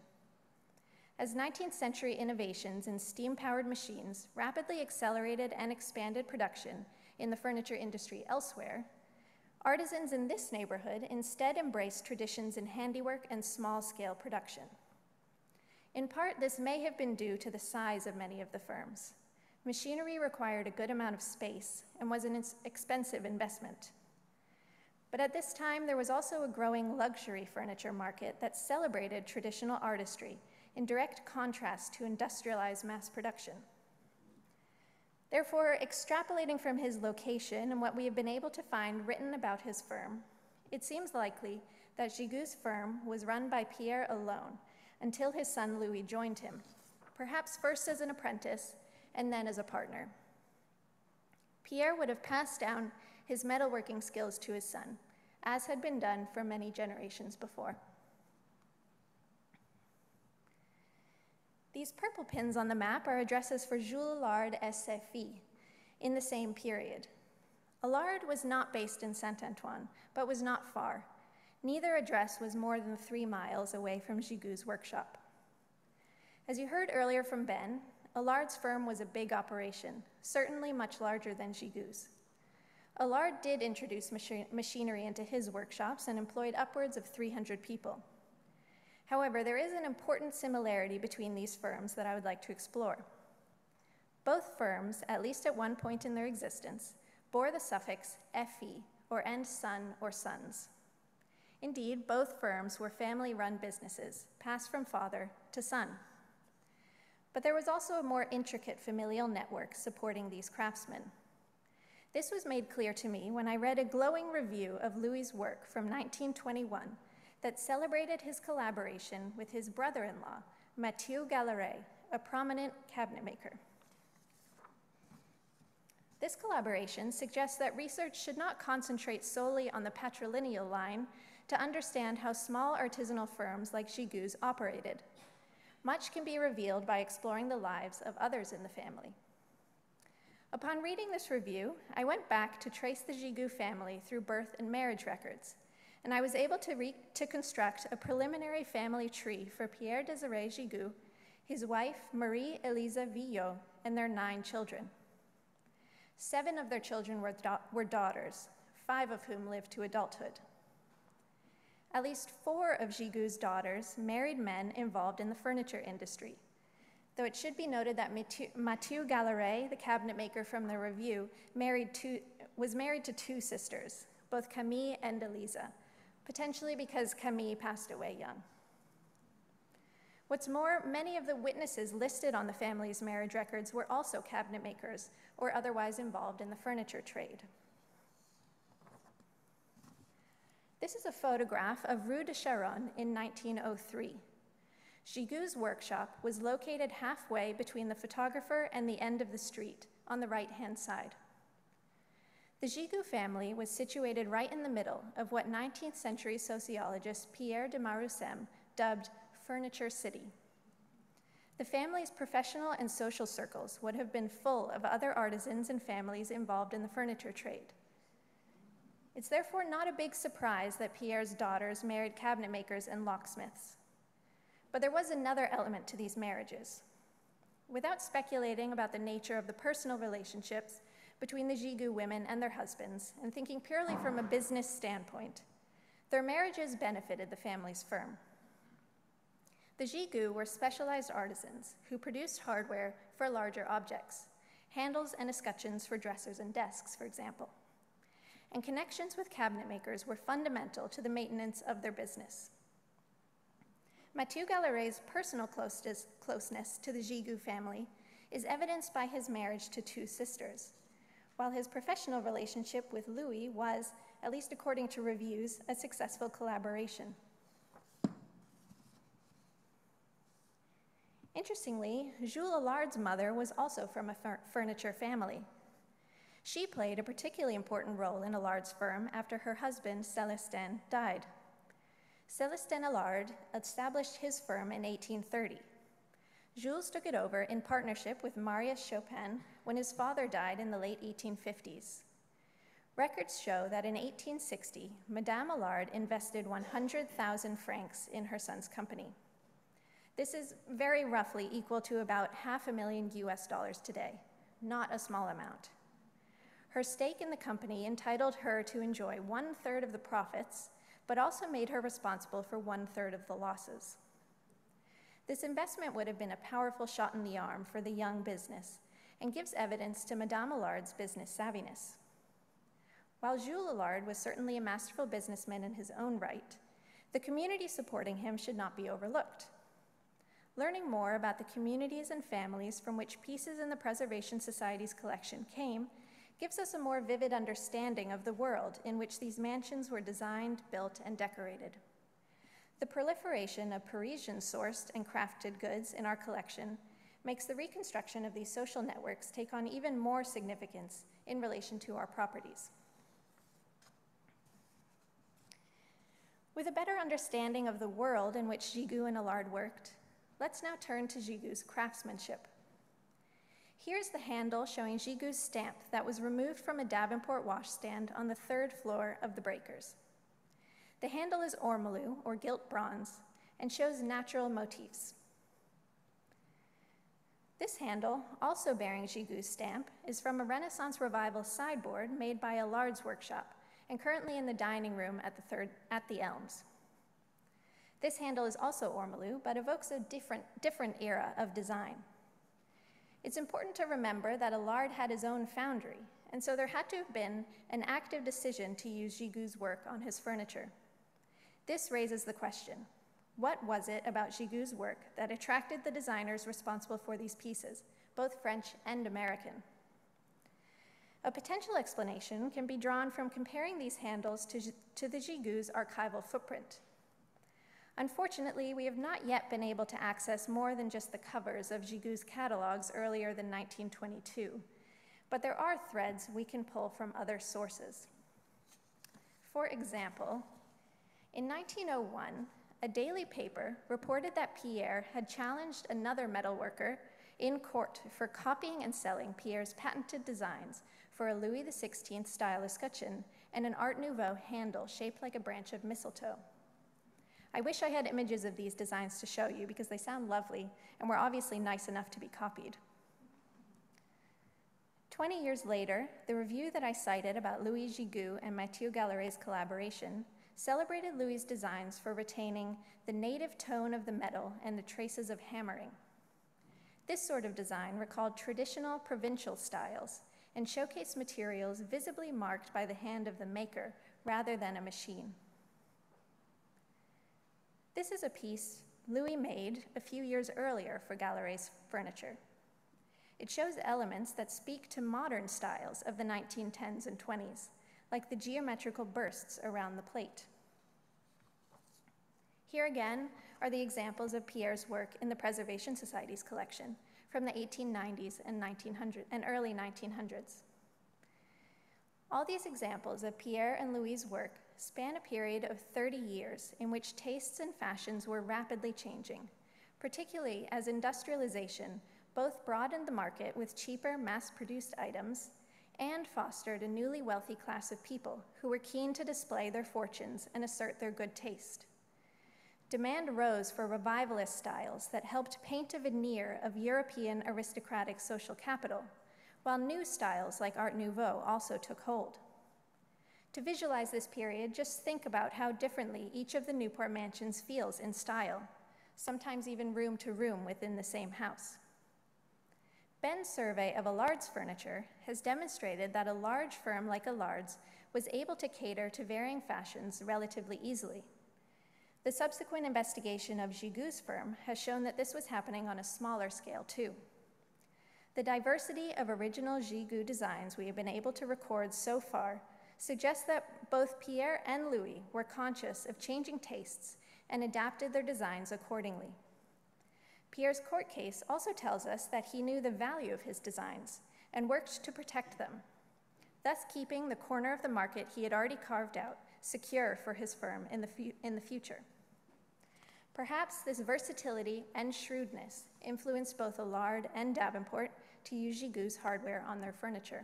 As 19th century innovations in steam-powered machines rapidly accelerated and expanded production in the furniture industry elsewhere, artisans in this neighborhood instead embraced traditions in handiwork and small-scale production. In part, this may have been due to the size of many of the firms. Machinery required a good amount of space and was an expensive investment. But at this time, there was also a growing luxury furniture market that celebrated traditional artistry in direct contrast to industrialized mass production. Therefore, extrapolating from his location and what we have been able to find written about his firm, it seems likely that Gigoux's firm was run by Pierre alone until his son Louis joined him, perhaps first as an apprentice and then as a partner. Pierre would have passed down his metalworking skills to his son, as had been done for many generations before. These purple pins on the map are addresses for Jules Allard et ses filles in the same period. Allard was not based in Saint-Antoine, but was not far. Neither address was more than 3 miles away from Gigoux's workshop. As you heard earlier from Ben, Allard's firm was a big operation, certainly much larger than Gigoux's. Allard did introduce machinery into his workshops and employed upwards of 300 people. However, there is an important similarity between these firms that I would like to explore. Both firms, at least at one point in their existence, bore the suffix "fi" or "and son" or "sons." Indeed, both firms were family-run businesses, passed from father to son. but there was also a more intricate familial network supporting these craftsmen. This was made clear to me when I read a glowing review of Louis's work from 1921 that celebrated his collaboration with his brother-in-law, Mathieu Galleret, a prominent cabinet maker. This collaboration suggests that research should not concentrate solely on the patrilineal line to understand how small artisanal firms like Gigu's operated. Much can be revealed by exploring the lives of others in the family. Upon reading this review, I went back to trace the Gigu family through birth and marriage records, and I was able to construct a preliminary family tree for Pierre Désiré Gigu, his wife Marie-Elisa Villot, and their 9 children. 7 of their children were daughters, 5 of whom lived to adulthood. At least 4 of Gigu's daughters married men involved in the furniture industry, though it should be noted that Mathieu Galleret, the cabinet maker from the review, was married to 2 sisters, both Camille and Elisa, potentially because Camille passed away young. What's more, many of the witnesses listed on the family's marriage records were also cabinet makers or otherwise involved in the furniture trade. This is a photograph of Rue de Charonne in 1903. Gigu's workshop was located halfway between the photographer and the end of the street, on the right-hand side. The Gigu family was situated right in the middle of what 19th century sociologist Pierre de Marussem dubbed Furniture City. The family's professional and social circles would have been full of other artisans and families involved in the furniture trade. It's therefore not a big surprise that Pierre's daughters married cabinet makers and locksmiths. But there was another element to these marriages. Without speculating about the nature of the personal relationships between the Gigu women and their husbands, and thinking purely from a business standpoint, their marriages benefited the family's firm. The Gigu were specialized artisans who produced hardware for larger objects, handles and escutcheons for dressers and desks, for example. And connections with cabinet makers were fundamental to the maintenance of their business. Mathieu Galleret's personal closeness to the Gigu family is evidenced by his marriage to 2 sisters, while his professional relationship with Louis was, at least according to reviews, a successful collaboration. Interestingly, Jules Allard's mother was also from a furniture family. She played a particularly important role in Allard's firm after her husband, Célestin, died. Célestin Allard established his firm in 1830. Jules took it over in partnership with Marius Chopin when his father died in the late 1850s. Records show that in 1860, Madame Allard invested 100,000 francs in her son's company. This is very roughly equal to about $500,000 US today, not a small amount. Her stake in the company entitled her to enjoy 1/3 of the profits, but also made her responsible for 1/3 of the losses. This investment would have been a powerful shot in the arm for the young business and gives evidence to Madame Allard's business savviness. While Jules Allard was certainly a masterful businessman in his own right, the community supporting him should not be overlooked. Learning more about the communities and families from which pieces in the Preservation Society's collection came gives us a more vivid understanding of the world in which these mansions were designed, built, and decorated. The proliferation of Parisian-sourced and crafted goods in our collection makes the reconstruction of these social networks take on even more significance in relation to our properties. With a better understanding of the world in which Gigu and Allard worked, let's now turn to Gigu's craftsmanship. Here's the handle showing Gigu's stamp that was removed from a Davenport washstand on the 3rd floor of the Breakers. The handle is ormolu, or gilt bronze, and shows natural motifs. This handle, also bearing Gigu's stamp, is from a Renaissance Revival sideboard made by Allard's workshop, and currently in the dining room at the Elms. This handle is also ormolu, but evokes a different era of design. It's important to remember that Allard had his own foundry, and so there had to have been an active decision to use Gigu's work on his furniture. This raises the question, What was it about Gigu's work that attracted the designers responsible for these pieces, both French and American? A potential explanation can be drawn from comparing these handles to the Gigu's archival footprint. Unfortunately, we have not yet been able to access more than just the covers of Gigu's catalogs earlier than 1922, but there are threads we can pull from other sources. For example, in 1901, a daily paper reported that Pierre had challenged another metalworker in court for copying and selling Pierre's patented designs for a Louis XVI style escutcheon and an Art Nouveau handle shaped like a branch of mistletoe. I wish I had images of these designs to show you because they sound lovely and were obviously nice enough to be copied. 20 years later, the review that I cited about Louis Gigoux and Mathieu Galleret's collaboration celebrated Louis's designs for retaining the native tone of the metal and the traces of hammering. This sort of design recalled traditional provincial styles and showcased materials visibly marked by the hand of the maker rather than a machine. This is a piece Louis made a few years earlier for Galleret's furniture. It shows elements that speak to modern styles of the 1910s and 20s, like the geometrical bursts around the plate. Here again are the examples of Pierre's work in the Preservation Society's collection from the 1890s and early 1900s. All these examples of Pierre and Louis's work span a period of 30 years in which tastes and fashions were rapidly changing, particularly as industrialization both broadened the market with cheaper, mass-produced items and fostered a newly wealthy class of people who were keen to display their fortunes and assert their good taste. Demand rose for revivalist styles that helped paint a veneer of European aristocratic social capital, while new styles like Art Nouveau also took hold. To visualize this period, just think about how differently each of the Newport Mansions feels in style, sometimes even room to room within the same house. Ben's survey of Allard's furniture has demonstrated that a large firm like Allard's was able to cater to varying fashions relatively easily. The subsequent investigation of Gigoux's firm has shown that this was happening on a smaller scale too. The diversity of original Gigoux designs we have been able to record so far suggests that both Pierre and Louis were conscious of changing tastes and adapted their designs accordingly. Pierre's court case also tells us that he knew the value of his designs and worked to protect them, thus keeping the corner of the market he had already carved out secure for his firm in the future. Perhaps this versatility and shrewdness influenced both Allard and Davenport to use Gigoux's hardware on their furniture.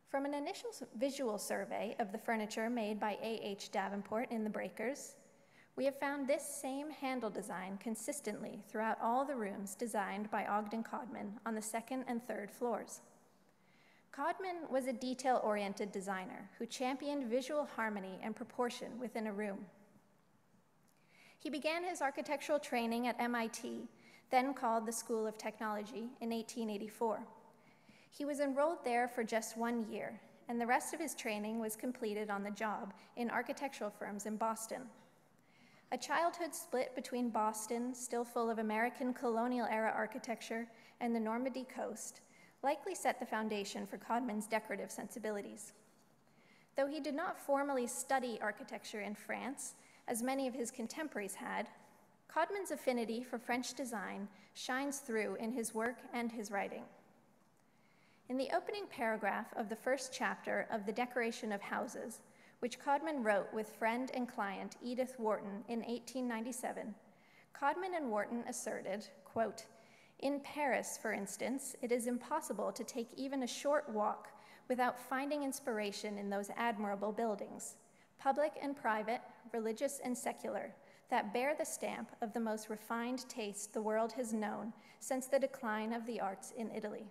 From an initial visual survey of the furniture made by A.H. Davenport in the Breakers, we have found this same handle design consistently throughout all the rooms designed by Ogden Codman on the second and third floors. Codman was a detail-oriented designer who championed visual harmony and proportion within a room. He began his architectural training at MIT, then called the School of Technology, in 1884. He was enrolled there for just 1 year, and the rest of his training was completed on the job in architectural firms in Boston. A childhood split between Boston, still full of American colonial-era architecture, and the Normandy coast likely set the foundation for Codman's decorative sensibilities. Though he did not formally study architecture in France, as many of his contemporaries had, Codman's affinity for French design shines through in his work and his writing. In the opening paragraph of the first chapter of The Decoration of Houses, which Codman wrote with friend and client Edith Wharton in 1897, Codman and Wharton asserted, quote, "In Paris, for instance, it is impossible to take even a short walk without finding inspiration in those admirable buildings, public and private, religious and secular, that bear the stamp of the most refined taste the world has known since the decline of the arts in Italy."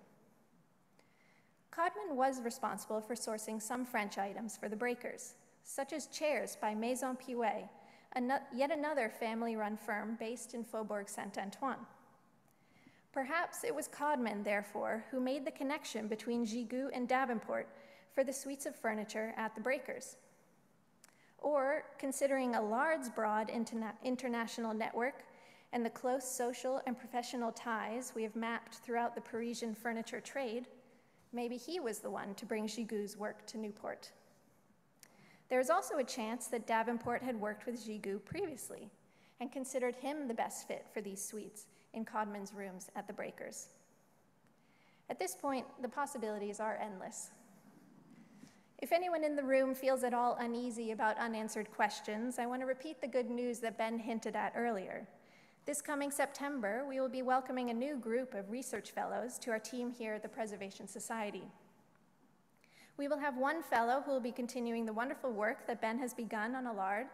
Codman was responsible for sourcing some French items for the Breakers, such as chairs by Maison Piouet, yet another family-run firm based in Faubourg Saint-Antoine. Perhaps it was Codman, therefore, who made the connection between Gigoux and Davenport for the suites of furniture at the Breakers. or considering Allard's broad international network and the close social and professional ties we have mapped throughout the Parisian furniture trade, maybe he was the one to bring Gigu's work to Newport. There is also a chance that Davenport had worked with Gigu previously and considered him the best fit for these suites in Codman's rooms at the Breakers. At this point, the possibilities are endless. If anyone in the room feels at all uneasy about unanswered questions, I want to repeat the good news that Ben hinted at earlier. This coming September, we will be welcoming a new group of research fellows to our team here at the Preservation Society. We will have one fellow who will be continuing the wonderful work that Ben has begun on Allard,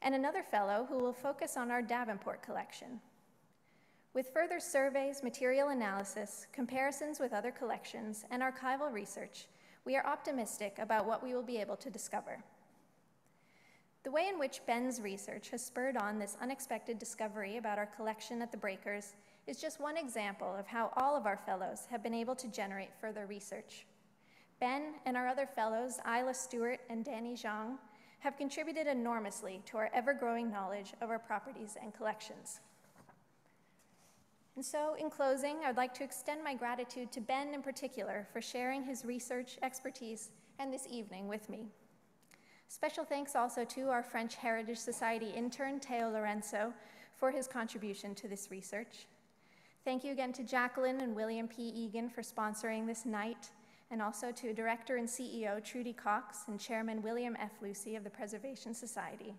and another fellow who will focus on our Davenport collection. With further surveys, material analysis, comparisons with other collections, and archival research, we are optimistic about what we will be able to discover. The way in which Ben's research has spurred on this unexpected discovery about our collection at the Breakers is just one example of how all of our fellows have been able to generate further research. Ben and our other fellows, Isla Stewart and Danny Zhang, have contributed enormously to our ever-growing knowledge of our properties and collections. And so, in closing, I'd like to extend my gratitude to Ben in particular for sharing his research expertise and this evening with me. Special thanks also to our French Heritage Society intern, Theo Lorenzo, for his contribution to this research. Thank you again to Jacalyn and William P. Egan for sponsoring this night, and also to Director and CEO Trudy Cox and Chairman William F. Lucy of the Preservation Society.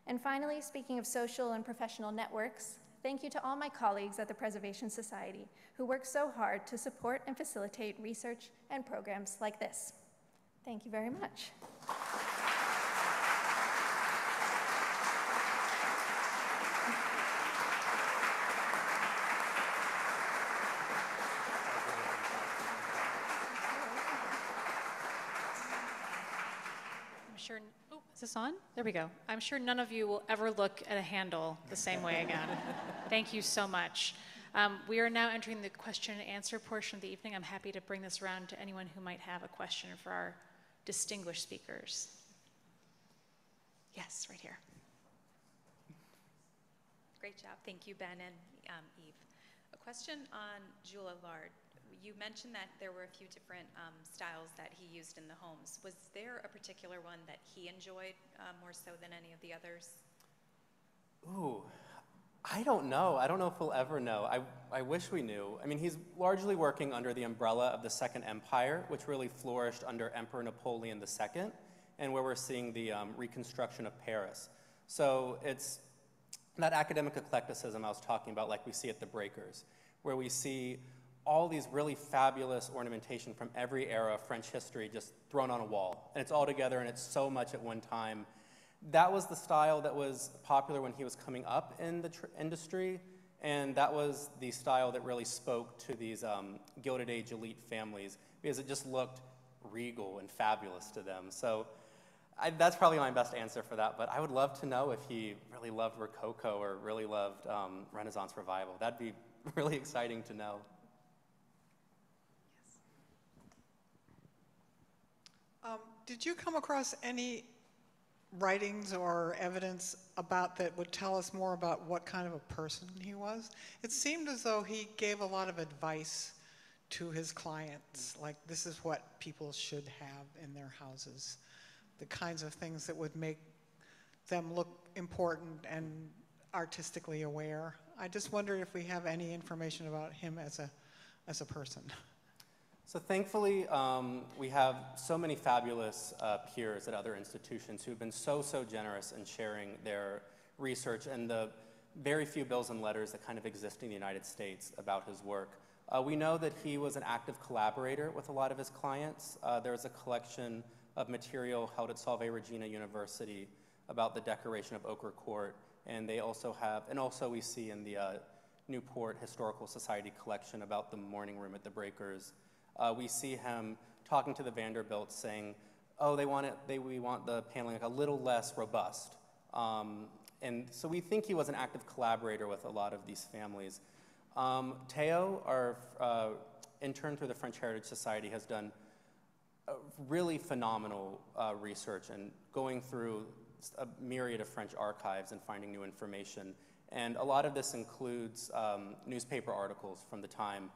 And finally, speaking of social and professional networks, thank you to all my colleagues at the Preservation Society who work so hard to support and facilitate research and programs like this. Thank you very much. Is this on? There we go. I'm sure none of you will ever look at a handle the same way again. Thank you so much. We are now entering the question and answer portion of the evening. I'm happy to bring this around to anyone who might have a question for our distinguished speakers. Yes, right here. Great job. Thank you, Ben and Eve. A question on Jules Allard. You mentioned that there were a few different styles that he used in the homes. Was there a particular one that he enjoyed more so than any of the others? Ooh, I don't know. I don't know if we'll ever know. I wish we knew. I mean, he's largely working under the umbrella of the Second Empire, which really flourished under Emperor Napoleon II, and where we're seeing the reconstruction of Paris. So it's that academic eclecticism I was talking about, like we see at the Breakers, where we see all these really fabulous ornamentation from every era of French history just thrown on a wall. And it's all together, and it's so much at one time. That was the style that was popular when he was coming up in the industry, and that was the style that really spoke to these Gilded Age elite families, because it just looked regal and fabulous to them. So that's probably my best answer for that, but I would love to know if he really loved Rococo or really loved Renaissance Revival. That'd be really exciting to know. Did you come across any writings or evidence about that would tell us more about what kind of a person he was? It seemed as though he gave a lot of advice to his clients, like this is what people should have in their houses, the kinds of things that would make them look important and artistically aware. I just wondered if we have any information about him as a person. So thankfully, we have so many fabulous peers at other institutions who've been so generous in sharing their research and the very few bills and letters that kind of exist in the United States about his work. We know that he was an active collaborator with a lot of his clients. There's a collection of material held at Salve Regina University about the decoration of Ochre Court, and they also have, and also we see in the Newport Historical Society collection about the morning room at the Breakers. We see him talking to the Vanderbilts saying, oh, we want the paneling like a little less robust. And so we think he was an active collaborator with a lot of these families. Theo, our intern through the French Heritage Society, has done really phenomenal research and going through a myriad of French archives and finding new information. And a lot of this includes newspaper articles from the time.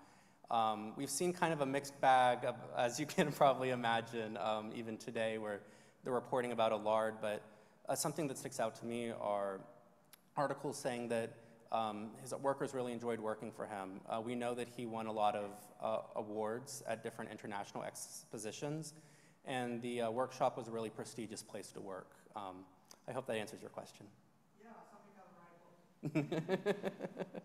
We've seen kind of a mixed bag, of, as you can probably imagine, even today, where they're reporting about Allard, but something that sticks out to me are articles saying that his workers really enjoyed working for him. We know that he won a lot of awards at different international expositions, and the workshop was a really prestigious place to work. I hope that answers your question. Yeah, somebody got the right book.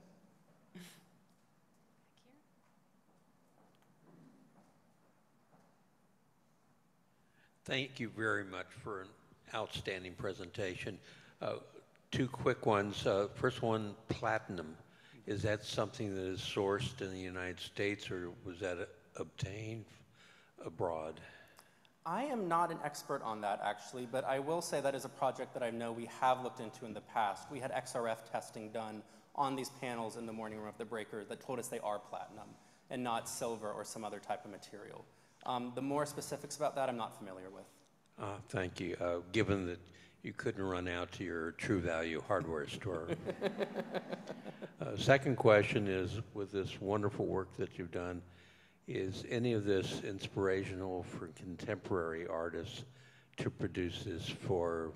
Thank you very much for an outstanding presentation. Two quick ones. First one, platinum. Is that something that is sourced in the United States, or was that obtained abroad? I am not an expert on that, actually, but I will say that is a project that I know we have looked into in the past. We had XRF testing done on these panels in the morning room of the breaker that told us they are platinum and not silver or some other type of material. The more specifics about that, I'm not familiar with. Thank you. Given that you couldn't run out to your True Value hardware store. Second question is, with this wonderful work that you've done, is any of this inspirational for contemporary artists to produce this for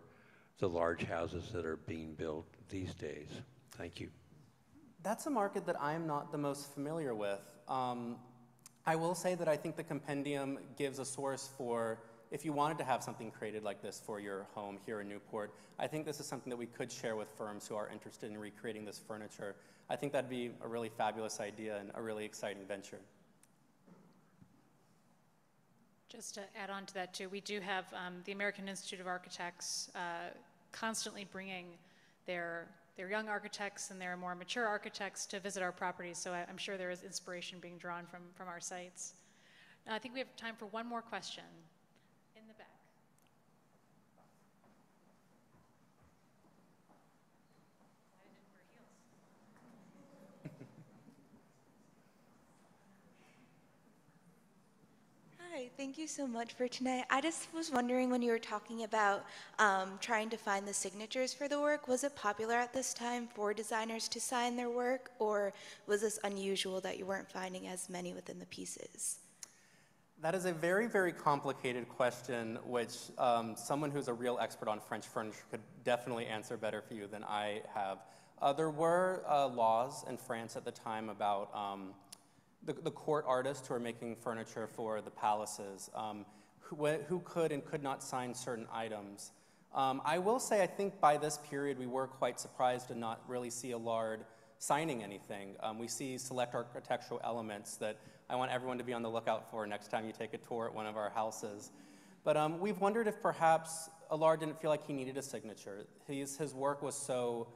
the large houses that are being built these days? Thank you. That's a market that I'm not the most familiar with. I will say that I think the compendium gives a source for, if you wanted to have something created like this for your home here in Newport, I think this is something that we could share with firms who are interested in recreating this furniture. I think that'd be a really fabulous idea and a really exciting venture. Just to add on to that too, we do have the American Institute of Architects constantly bringing their young architects and their more mature architects to visit our properties, so I'm sure there is inspiration being drawn from our sites. Now, I think we have time for one more question. In the back. Hi, thank you so much for tonight. I just was wondering, when you were talking about trying to find the signatures for the work, was it popular at this time for designers to sign their work, or was this unusual that you weren't finding as many within the pieces? That is a very, very complicated question, which someone who's a real expert on French furniture could definitely answer better for you than I have. There were laws in France at the time about the court artists who are making furniture for the palaces, who could and could not sign certain items. I will say, I think by this period we were quite surprised to not really see Allard signing anything. We see select architectural elements that I want everyone to be on the lookout for next time you take a tour at one of our houses. But we've wondered if perhaps Allard didn't feel like he needed a signature. His work was so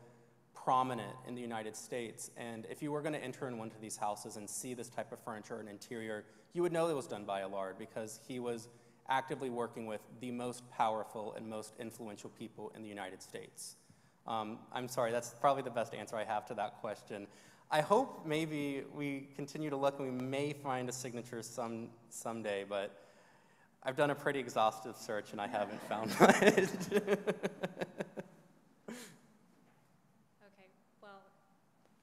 prominent in the United States, and if you were going to enter in one of these houses and see this type of furniture and interior, you would know it was done by Allard, because he was actively working with the most powerful and most influential people in the United States. I'm sorry, that's probably the best answer I have to that question. I hope maybe we continue to look and we may find a signature someday, but I've done a pretty exhaustive search and I haven't found one.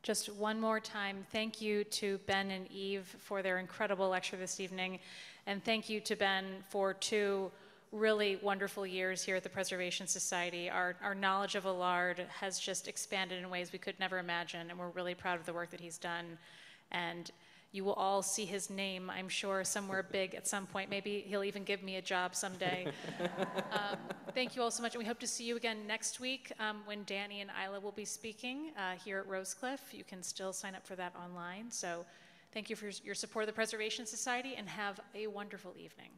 Just one more time, thank you to Ben and Eve for their incredible lecture this evening, and thank you to Ben for 2 really wonderful years here at the Preservation Society. Our knowledge of Allard has just expanded in ways we could never imagine, and we're really proud of the work that he's done. And you will all see his name, I'm sure, somewhere big at some point. Maybe he'll even give me a job someday. Thank you all so much, and we hope to see you again next week when Danny and Isla will be speaking here at Rosecliff. You can still sign up for that online. So thank you for your support of the Preservation Society, and have a wonderful evening.